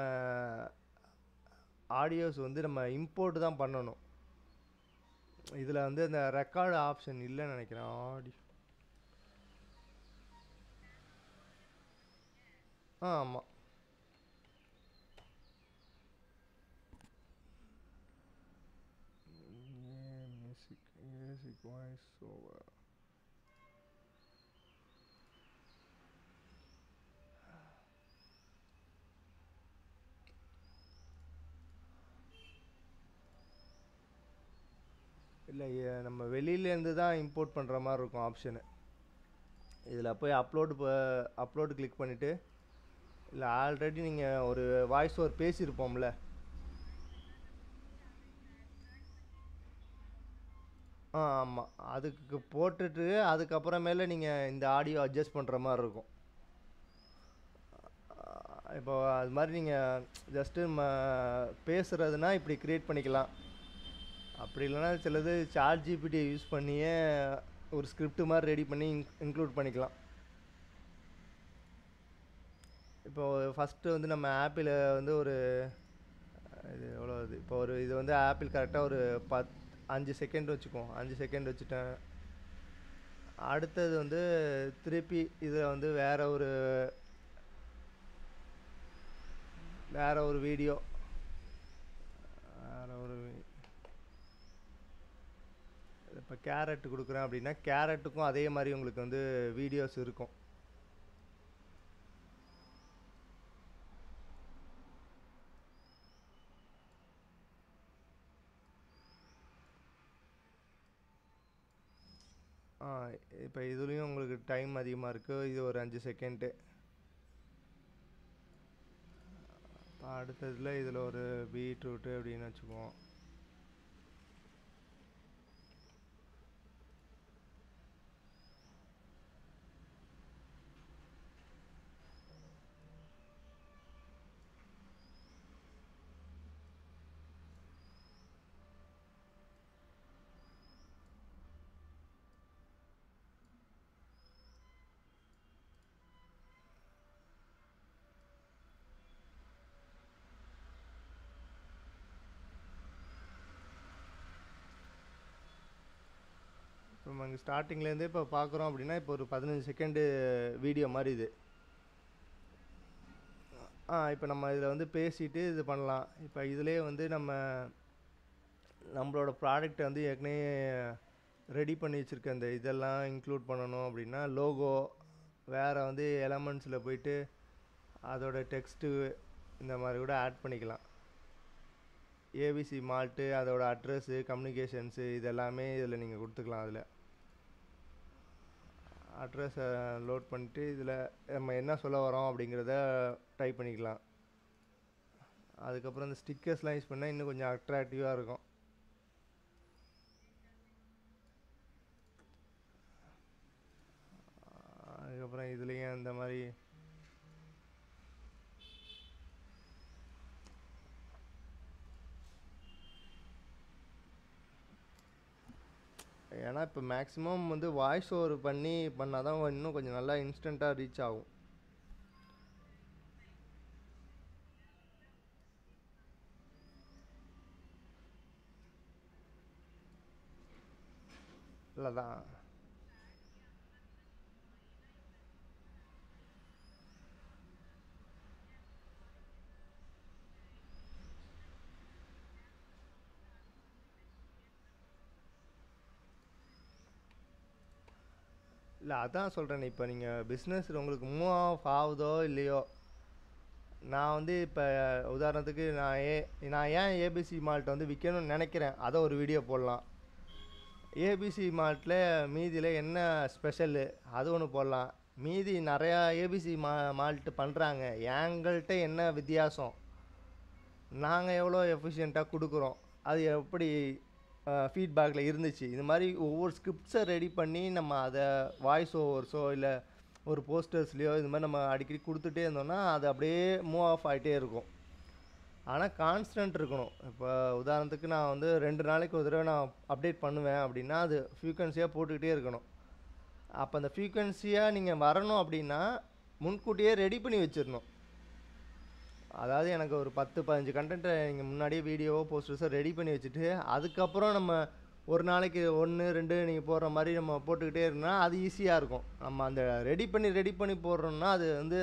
ஆடியோஸ் வந்து நம்ம இம்போர்ட் தான் பண்ணணும். இதில் வந்து இந்த ரெக்கார்டு ஆப்ஷன் இல்லைன்னு நினைக்கிறேன். ஆமாம். Music voice over. இல்லை நம்ம வெளியிலேருந்து தான் இம்போர்ட் பண்ணுற மாதிரி இருக்கும் ஆப்ஷனு. இதில் போய் அப்லோடு கிளிக் பண்ணிவிட்டு இல்லை ஆல்ரெடி நீங்கள் ஒரு வாய்ஸ் ஓவர் பேசியிருப்போம்ல, ஆமாம், அதுக்கு போட்டுட்டு அதுக்கப்புறமேல நீங்கள் இந்த ஆடியோ அட்ஜஸ்ட் பண்ணுற மாதிரி இருக்கும். இப்போ அது மாதிரி நீங்கள் ஜஸ்ட்டு பேசுகிறதுனா இப்படி க்ரியேட் பண்ணிக்கலாம். அப்படி இல்லைனா சிலது ChatGPT யூஸ் பண்ணியே ஒரு ஸ்கிரிப்ட் மாதிரி ரெடி பண்ணி இன்க்ளூட் பண்ணிக்கலாம். இப்போ ஃபஸ்ட்டு வந்து நம்ம ஆப்பிளை வந்து ஒரு இது எவ்வளோ இது இப்போ இது வந்து ஆப்பிள் கரெக்டாக ஒரு 5 செகண்ட் வச்சுக்குவோம். 5 செகண்ட் வச்சுட்டேன். அடுத்தது வந்து திருப்பி இதில் வந்து வேற ஒரு வீடியோ இப்போ கேரட் கொடுக்குறேன் அப்படின்னா கேரட்டுக்கும் அதே மாதிரி உங்களுக்கு வந்து வீடியோஸ் இருக்கும். இப்போ இதுலேயும் உங்களுக்கு டைம் அதிகமாக இருக்குது. இது ஒரு 5 செகண்டு. அடுத்ததில் இதில் ஒரு பீட்ரூட்டு அப்படின்னு வச்சுக்குவோம். இப்போ நம்ம இங்கே ஸ்டார்டிங்லேருந்தே இப்போ பார்க்குறோம் அப்படின்னா இப்போ ஒரு 15 செகண்டு வீடியோ மாதிரி இது. இப்போ நம்ம இதில் வந்து பேசிட்டு இது பண்ணலாம். இப்போ இதிலே வந்து நம்மளோட ப்ராடக்ட்டை வந்து ஏற்கனவே ரெடி பண்ணி வச்சுருக்க இந்த இதெல்லாம் இன்க்ளூட் பண்ணணும் அப்படின்னா லோகோ, வேறு வந்து எலமெண்ட்ஸில் போயிட்டு அதோட டெக்ஸ்ட்டு இந்த மாதிரி கூட ஆட் பண்ணிக்கலாம். ஏபிசி மால்ட்டு, அதோட அட்ரஸ்ஸு, கம்யூனிகேஷன்ஸு இதெல்லாமே இதில் நீங்கள் கொடுத்துக்கலாம். அதில் அட்ரஸை லோட் பண்ணிட்டு இதில் நம்ம என்ன சொல்ல வரோம் அப்படிங்கிறத டைப் பண்ணிக்கலாம். அதுக்கப்புறம் இந்த ஸ்டிக்கர்ஸ்லாம் யூஸ் பண்ணால் இன்னும் கொஞ்சம் அட்ராக்டிவாக இருக்கும். அதுக்கப்புறம் இதுலேயும் இந்த மாதிரி ஏன்னா இப்போ மேக்ஸிமம் வந்து வாய்ஸ் ஓவர் பண்ணால் தான் இன்னும் கொஞ்சம் நல்லா இன்ஸ்டண்ட்டாக ரீச் ஆகும். இல்லை தான் இல்லை அதான் சொல்கிறேன். இப்போ நீங்கள் பிஸ்னஸ் உங்களுக்கு மூவ் ஆஃப் ஆகுதோ இல்லையோ, நான் வந்து இப்போ உதாரணத்துக்கு நான் ஏன் ஏபிசி மால்ட்டை வந்து விற்கணும்னு நினைக்கிறேன், அதை ஒரு வீடியோ போடலாம். ஏபிசி மால்ட்டில் மீதியில் என்ன ஸ்பெஷலு அது ஒன்று போடலாம். மீதி நிறையா ஏபிசி மால்ட்டு பண்ணுறாங்க, எங்கள்கிட்ட என்ன வித்தியாசம், நாங்கள் எவ்வளோ எஃபிஷியண்ட்டாக கொடுக்குறோம், அது எப்படி ஃபீட்பேக்கில் இருந்துச்சு. இது மாதிரி ஒவ்வொரு ஸ்கிரிப்ட்ஸை ரெடி பண்ணி நம்ம அதை வாய்ஸ் ஓவர்ஸோ இல்லை ஒரு போஸ்டர்ஸ்லையோ இது மாதிரி நம்ம அடிக்கடி கொடுத்துட்டே இருந்தோம்னா அது அப்படியே மூவ் ஆஃப் ஆகிட்டே இருக்கும். ஆனால் கான்ஸ்டன்ட் இருக்கணும். இப்போ உதாரணத்துக்கு நான் வந்து 2 நாளைக்கு ஒரு தடவை நான் அப்டேட் பண்ணுவேன் அப்படின்னா அது ஃப்ரீக்வன்சியாக போட்டுக்கிட்டே இருக்கணும். அப்போ அந்த ஃப்ரீக்வன்சியாக நீங்கள் வரணும் அப்படின்னா முன்கூட்டியே ரெடி பண்ணி வச்சிடணும். அதாவது எனக்கு ஒரு 10-15 கண்டென்ட்டை நீங்கள் முன்னாடியே வீடியோவோ போஸ்டர்ஸோ ரெடி பண்ணி வச்சுட்டு அதுக்கப்புறம் நம்ம ஒரு நாளைக்கு 1-2 நீங்கள் போடுற மாதிரி நம்ம போட்டுக்கிட்டே இருந்தால் அது ஈஸியாக இருக்கும். நம்ம அந்த ரெடி பண்ணி போடுறோம்னா அது வந்து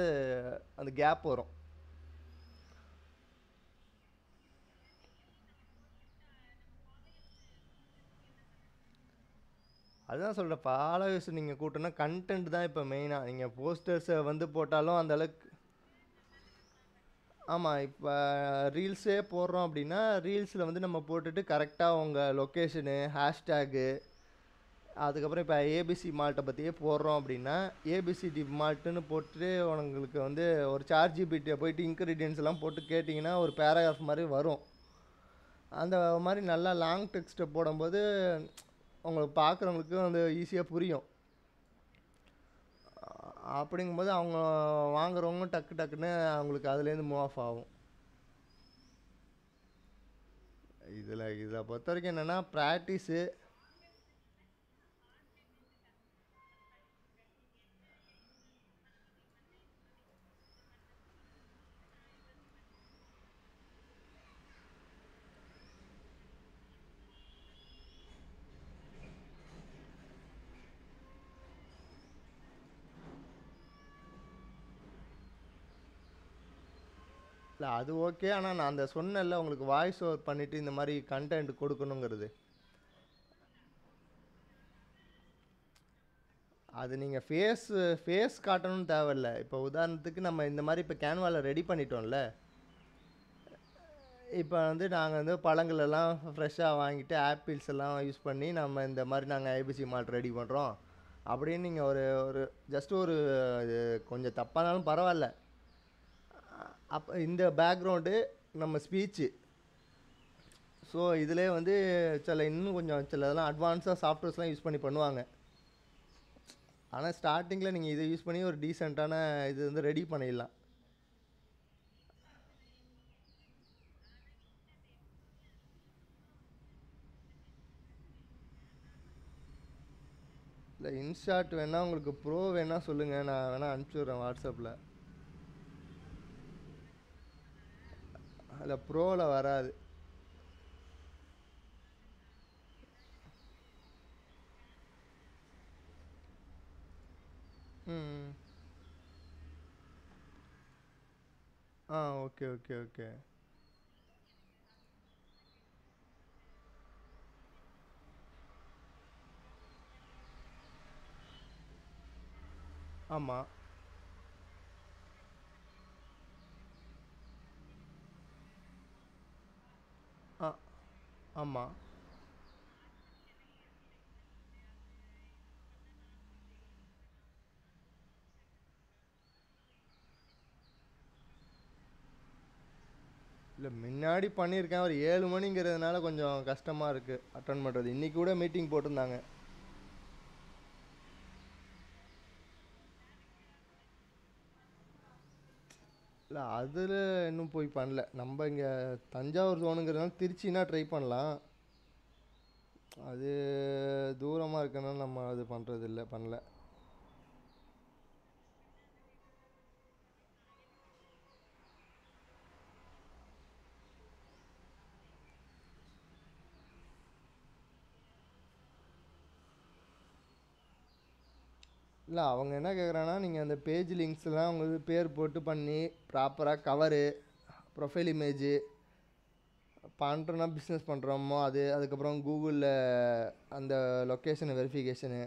அந்த கேப் வரும். அதுதான் சொல்கிறேன், ஃபாலோவர்ஸ் நீங்கள் கூட்டினா கண்டென்ட் தான் இப்போ மெயினாக. நீங்கள் போஸ்டர்ஸை வந்து போட்டாலும் அந்தளவுக்கு ஆமாம். இப்போ ரீல்ஸே போடுறோம் அப்படின்னா ரீல்ஸில் வந்து நம்ம போட்டுட்டு கரெக்டாக உங்கள் லொக்கேஷனு, ஹேஷ்டேகு, அதுக்கப்புறம் இப்போ ஏபிசி மால்ட்டை பற்றியே போடுறோம் அப்படின்னா ஏபிசிடி மால்ட்டுன்னு போட்டு உங்களுக்கு வந்து ஒரு சார்ஜிபிடியை போயிட்டு இன்க்ரீடியன்ஸ் எல்லாம் போட்டு கேட்டிங்கன்னா ஒரு பேராகிராஃப் மாதிரி வரும். அந்த மாதிரி நல்லா லாங் டெக்ஸ்ட்டை போடும்போது உங்களுக்கு பார்க்குறவங்களுக்கு வந்து ஈஸியாக புரியும். அப்படிங்கும்போது அவங்க வாங்குறவங்க டக்குன்னு அவங்களுக்கு அதுலேருந்து மூவ் ஆஃப் ஆகும். இதை பொறுத்த வரைக்கும் என்னென்னா ப்ராக்டிஸு. இல்லை அது ஓகே. ஆனால் நான் அந்த சொன்னேன்ல உங்களுக்கு வாய்ஸ் ஓவர் பண்ணிவிட்டு இந்த மாதிரி கண்டென்ட் கொடுக்கணுங்கிறது. அது நீங்கள் ஃபேஸ் காட்டணும்னு தேவையில்ல. இப்போ உதாரணத்துக்கு நம்ம இந்த மாதிரி இப்போ கேன்வாவில் ரெடி பண்ணிட்டோம்ல. இப்போ வந்து நாங்கள் வந்து பழங்கள் எல்லாம் ஃப்ரெஷ்ஷாக வாங்கிட்டு ஆப்பிள்ஸ் எல்லாம் யூஸ் பண்ணி நம்ம இந்த மாதிரி நாங்கள் ஐபிசி மால்ட் ரெடி பண்ணுறோம் அப்படின்னு நீங்கள் ஒரு ஒரு ஜஸ்ட் ஒரு இது கொஞ்சம் தப்பானாலும் பரவாயில்ல. அப்போ இந்த பேக்ரவுண்டு நம்ம ஸ்பீச்சு. ஸோ இதிலே வந்து இன்னும் கொஞ்சம் சில இதெல்லாம் அட்வான்ஸாக சாஃப்ட்வேர்ஸ்லாம் யூஸ் பண்ணி பண்ணுவாங்க. ஆனால் ஸ்டார்டிங்கில் நீங்கள் இதை யூஸ் பண்ணி ஒரு டீசெண்டான இது வந்து ரெடி பண்ணிடலாம். இல்லை இன்ஷாட் வேணால் உங்களுக்கு ப்ரோ வேணால் சொல்லுங்கள், நான் வேணால் அனுப்பிச்சி விட்றேன் வாட்ஸ்அப்பில். அதில் ப்ரோவில் வராது. ம். ஆ ஓகே ஓகே ஓகே. ஆமாம். ஆ ஆமாம். இல்லை முன்னாடி பண்ணியிருக்கேன், ஒரு 7 மணிங்கிறதுனால கொஞ்சம் கஷ்டமாக இருக்குது அட்டன் பண்ணுறது. இன்றைக்கி கூட மீட்டிங் போட்டிருந்தாங்க. இல்லை அதில் இன்னும் போய் பண்ணல. நம்ம இங்கே தஞ்சாவூர் ஜோனுங்கிறதுனால திருச்சின்னா ட்ரை பண்ணலாம். அது தூரமாக இருக்கனால நம்ம அது பண்ணுறது இல்லை, பண்ணல. இல்லை அவங்க என்ன கேட்குறாங்கன்னா, நீங்கள் அந்த பேஜ் லிங்க்ஸ்லாம் உங்களுக்கு பேர் போட்டு பண்ணி ப்ராப்பராக கவரு, ப்ரொஃபைல் இமேஜு பண்ணுறோன்னா பிஸ்னஸ் பண்ணுறோமோ அது, அதுக்கப்புறம் கூகுளில் அந்த லொக்கேஷன் வெரிஃபிகேஷனு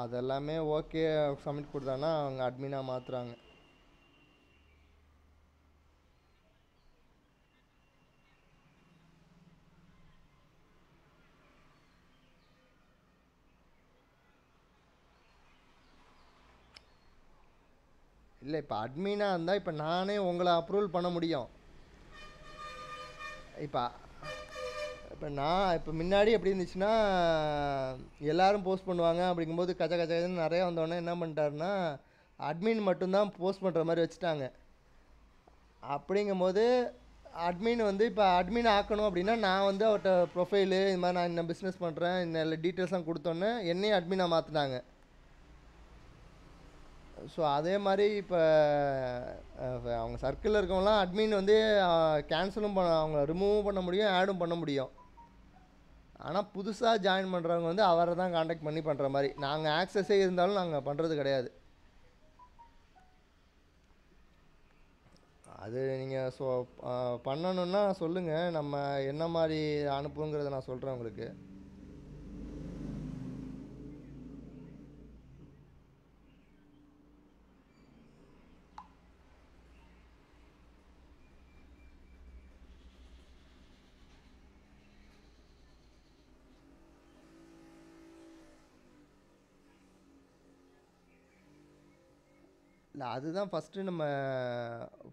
அதெல்லாமே ஓகே சப்மிட் கொடுத்தாங்கன்னா அவங்க அட்மினாக மாற்றுறாங்க. இல்லை இப்போ அட்மினாக இருந்தால் இப்போ நானே உங்களை அப்ரூவல் பண்ண முடியும். இப்போ இப்போ நான் இப்போ முன்னாடி எப்படி இருந்துச்சுன்னா, எல்லோரும் போஸ்ட் பண்ணுவாங்க. அப்படிங்கும்போது கச்ச கச்சன்னு நிறையா வந்தோடனே என்ன பண்ணிட்டாருன்னா, அட்மின் மட்டும்தான் போஸ்ட் பண்ணுற மாதிரி வச்சுட்டாங்க. அப்படிங்கும்போது அட்மின் வந்து இப்போ அட்மின் ஆக்கணும் அப்படின்னா, நான் வந்து அவர்கிட்ட ப்ரொஃபைலு இது மாதிரி நான் இந்த பிஸ்னஸ் பண்ணுறேன் இந்த டீட்டெயில்ஸ்லாம் கொடுத்தோன்னே என்னையும் அட்மினாக மாற்றினாங்க. ஸோ அதே மாதிரி இப்போ அவங்க சர்க்கிளில் இருக்கவங்களாம் அட்மின் வந்து கேன்சலும் அவங்கள ரிமூவும் பண்ண முடியும், ஆடும் பண்ண முடியும். ஆனால் புதுசாக ஜாயின் பண்ணுறவங்க வந்து அவரை தான் காண்டாக்ட் பண்ணி பண்ணுற மாதிரி. நாங்கள் ஆக்சஸே இருந்தாலும் நாங்கள் பண்ணுறது கிடையாது. அது நீங்கள் பண்ணணுன்னா சொல்லுங்கள், நம்ம என்ன மாதிரி அனுப்புங்கிறத நான் சொல்கிறேன் உங்களுக்கு. இல்லை அதுதான் ஃபஸ்ட்டு நம்ம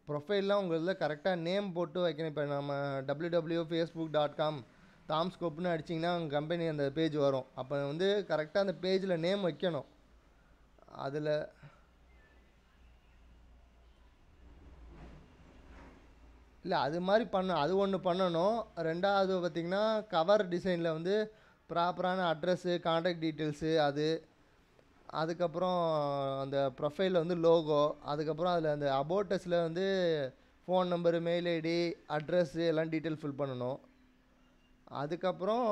ப்ரொஃபைல்லாம் உங்கள் இதில் கரெக்டாக நேம் போட்டு வைக்கணும். இப்போ நம்ம www.facebook.com தாம்ஸ்கோப்னு அடிச்சிங்கன்னா உங்கள் கம்பெனி அந்த பேஜ் வரும். அப்போ வந்து கரெக்டாக அந்த பேஜில் நேம் வைக்கணும். அதில் இல்லை அது மாதிரி அது ஒன்று பண்ணணும். ரெண்டாவது பார்த்திங்கன்னா கவர் டிசைனில் வந்து ப்ராப்பரான அட்ரஸ்ஸு, காண்டாக்ட் டீட்டெயில்ஸு அது, அதுக்கப்புறம் அந்த ப்ரொஃபைலில் வந்து லோகோ, அதுக்கப்புறம் அதில் அந்த அபோட்டஸில் வந்து phone number, mail ID, address எல்லாம் டீட்டெயில் ஃபில் பண்ணணும். அதுக்கப்புறம்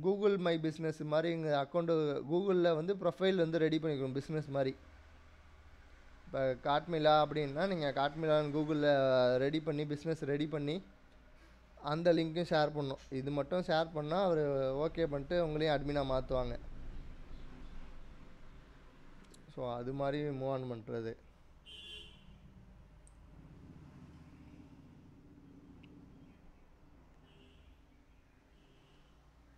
கூகுள் மை பிஸ்னஸ் மாதிரி எங்கள் அக்கௌண்ட்டு கூகுளில் வந்து ப்ரொஃபைல் வந்து ரெடி பண்ணிக்கணும் பிஸ்னஸ் மாதிரி. இப்போ காட்மிலா அப்படின்னா நீங்கள் காட்மிலான்னு கூகுளில் ரெடி பண்ணி பிஸ்னஸ் ரெடி பண்ணி அந்த லிங்க்கும் ஷேர் பண்ணணும். இது மட்டும் ஷேர் பண்ணால் அவர் ஓகே பண்ணிட்டு உங்களையும் அட்மினாக மாற்றுவாங்க. ஸோ அது மாதிரி மூவ் ஆன் பண்ணுறது.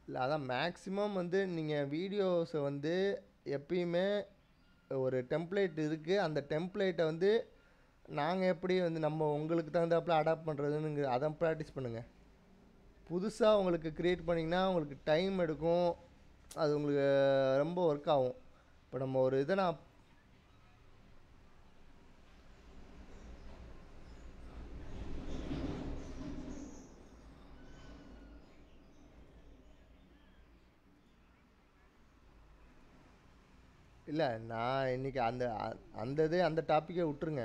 இல்லை அதான் மேக்ஸிமம் வந்து நீங்கள் வீடியோஸை வந்து எப்பயுமே ஒரு டெம்ப்ளேட் இருக்குது, அந்த டெம்ப்ளேட்டை வந்து நாங்கள் எப்படி வந்து நம்ம உங்களுக்கு தகுந்தாப்புல அடாப்ட் பண்ணுறதுன்னு அதை ப்ராக்டிஸ் பண்ணுங்கள். புதுசாக உங்களுக்கு க்ரியேட் பண்ணிங்கன்னா உங்களுக்கு டைம் எடுக்கும், அது உங்களுக்கு ரொம்ப ஒர்க் ஆகும். இப்போ நம்ம ஒரு இதை நான் இல்லை நான் இன்றைக்கி அந்த டாப்பிக்கை விட்டுருங்க.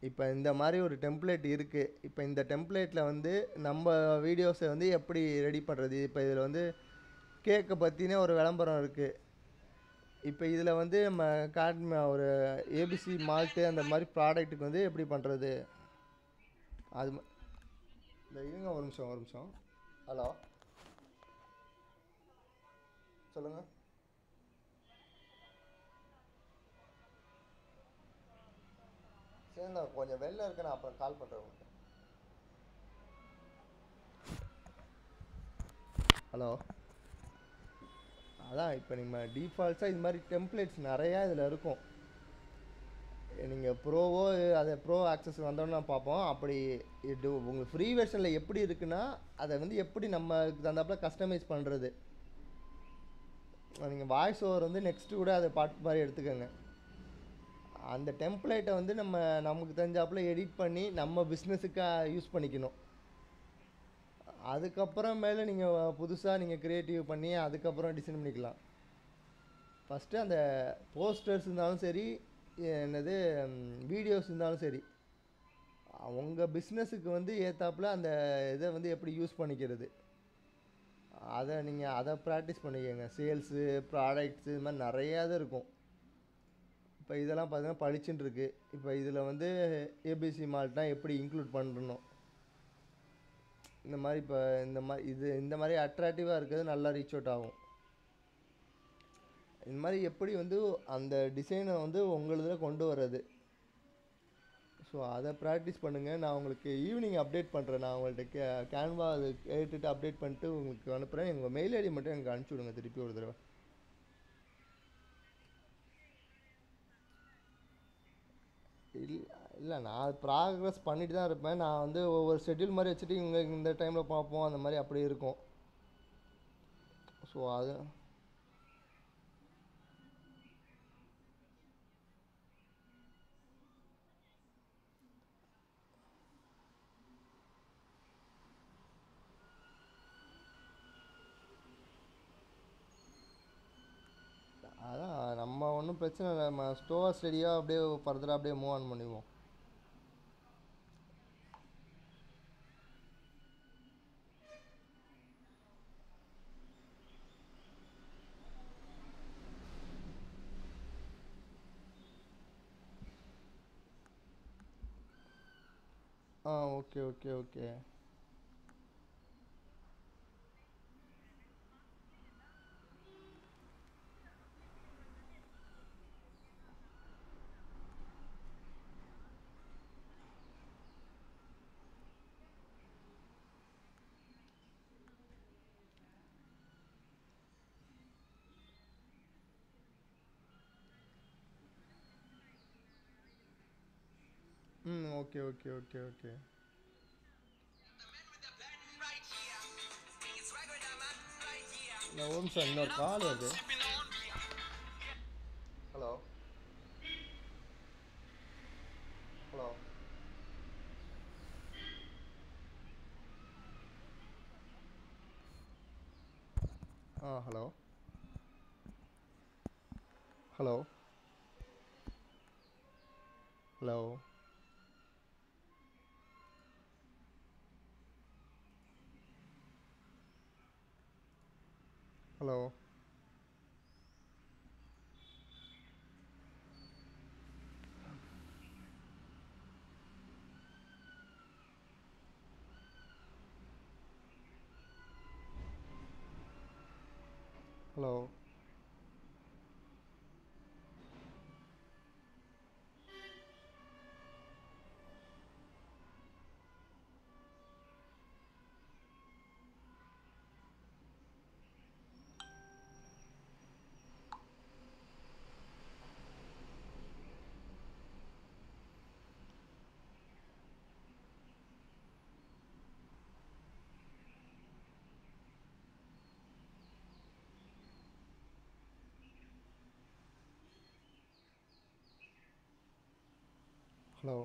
இப்போ இந்த மாதிரி ஒரு டெம்ப்ளேட் இருக்குது, இப்போ இந்த டெம்ப்ளேட்டில் வந்து நம்ம வீடியோஸை வந்து எப்படி ரெடி பண்ணுறது. இப்போ இதில் வந்து கேக்கை பற்றினே ஒரு விளம்பரம் இருக்குது. இப்போ இதில் வந்து நம்ம ஒரு ஏபிசி மால்ட்டு அந்த மாதிரி ப்ராடக்ட்டுக்கு வந்து எப்படி பண்ணுறது. அது இந்த இருங்க ஒரு நிமிஷம். ஹலோ சொல்லுங்கள். சரி நான் கொஞ்சம் வெளில இருக்கேன், நான் அப்புறம் கால் பண்ணுறேன் உங்களுக்கு. ஹலோ. அதான் இப்போ நம்ம டிஃபால்ட்ஸாக இது மாதிரி டெம்ப்ளேட்ஸ் நிறையா இதில் இருக்கும். நீங்கள் ப்ரோவோ அதை ப்ரோ ஆக்சஸ் வந்தோன்னா பார்ப்போம். அப்படி இது உங்களுக்கு ஃப்ரீ வெர்ஷனில் எப்படி இருக்குன்னா அதை வந்து எப்படி நமக்கு தந்தாப்புல கஸ்டமைஸ் பண்ணுறது. நீங்கள் வாய்ஸ் ஓவர் வந்து நெக்ஸ்ட்டு கூட அதை பாட்டு மாதிரி எடுத்துக்கோங்க. அந்த டெம்ப்ளேட்டை வந்து நமக்கு தெரிஞ்சாப்புல எடிட் பண்ணி நம்ம பிஸ்னஸுக்காக யூஸ் பண்ணிக்கணும். அதுக்கப்புறம் மேலே நீங்கள் புதுசாக நீங்கள் க்ரியேட்டிவ் பண்ணி அதுக்கப்புறம் டிசைன் பண்ணிக்கலாம். ஃபஸ்ட்டு அந்த போஸ்டர்ஸ் இருந்தாலும் சரி, என்னது வீடியோஸ் இருந்தாலும் சரி, உங்கள் பிஸ்னஸுக்கு வந்து ஏற்றாப்புல அந்த இதை வந்து எப்படி யூஸ் பண்ணிக்கிறது, அதை ப்ராக்டிஸ் பண்ணிக்கோங்க. சேல்ஸு, ப்ராடக்ட்ஸு, இது மாதிரி நிறையா இது இருக்கும். இப்போ இதெல்லாம் பார்த்தீங்கன்னா பளிச்சுன்னு இருக்குது. இப்போ இதில் வந்து ஏபிசி மால்ட்னா எப்படி இன்க்ளூட் பண்ணணும், இந்த மாதிரி இப்போ இந்த மாதிரி அட்ராக்டிவாக இருக்கிறது நல்லா ரீச் அவுட் ஆகும். இந்த மாதிரி எப்படி வந்து அந்த டிசைனை வந்து உங்களுதில் கொண்டு வர்றது. ஸோ அதை ப்ராக்டிஸ் பண்ணுங்கள். நான் உங்களுக்கு ஈவினிங் அப்டேட் பண்ணுறேன். நான் உங்கள்கிட்ட கேன்வா அது கேட்டுட்டு அப்டேட் பண்ணிட்டு உங்களுக்கு அனுப்புகிறேன். எங்கள் மெயில் ஐடி மட்டும் எனக்கு அனுப்பிச்சி விடுங்க திருப்பி ஒரு தடவை. இல்லை நான் ப்ராக்ரஸ் பண்ணிட்டு தான் இருப்பேன். நான் வந்து ஒவ்வொரு ஷெட்யூல் மாதிரி வச்சுட்டு இவங்க இந்த டைமில் பார்ப்போம், அந்த மாதிரி அப்படி இருக்கும். ஸோ அது அதான் நம்ம ஒன்றும் பிரச்சனை இல்லை. நம்ம ஸ்டோவா ஸ்டடியாக அப்படியே ஃபர்தராக அப்படியே மூவ் ஆன் பண்ணிடுவோம். ஓகே. ஓகே. ஒரு நிமிஷம், இன்னொரு கால் வருது. ஹலோ. ஹலோ. ஹலோ. ஹலோ.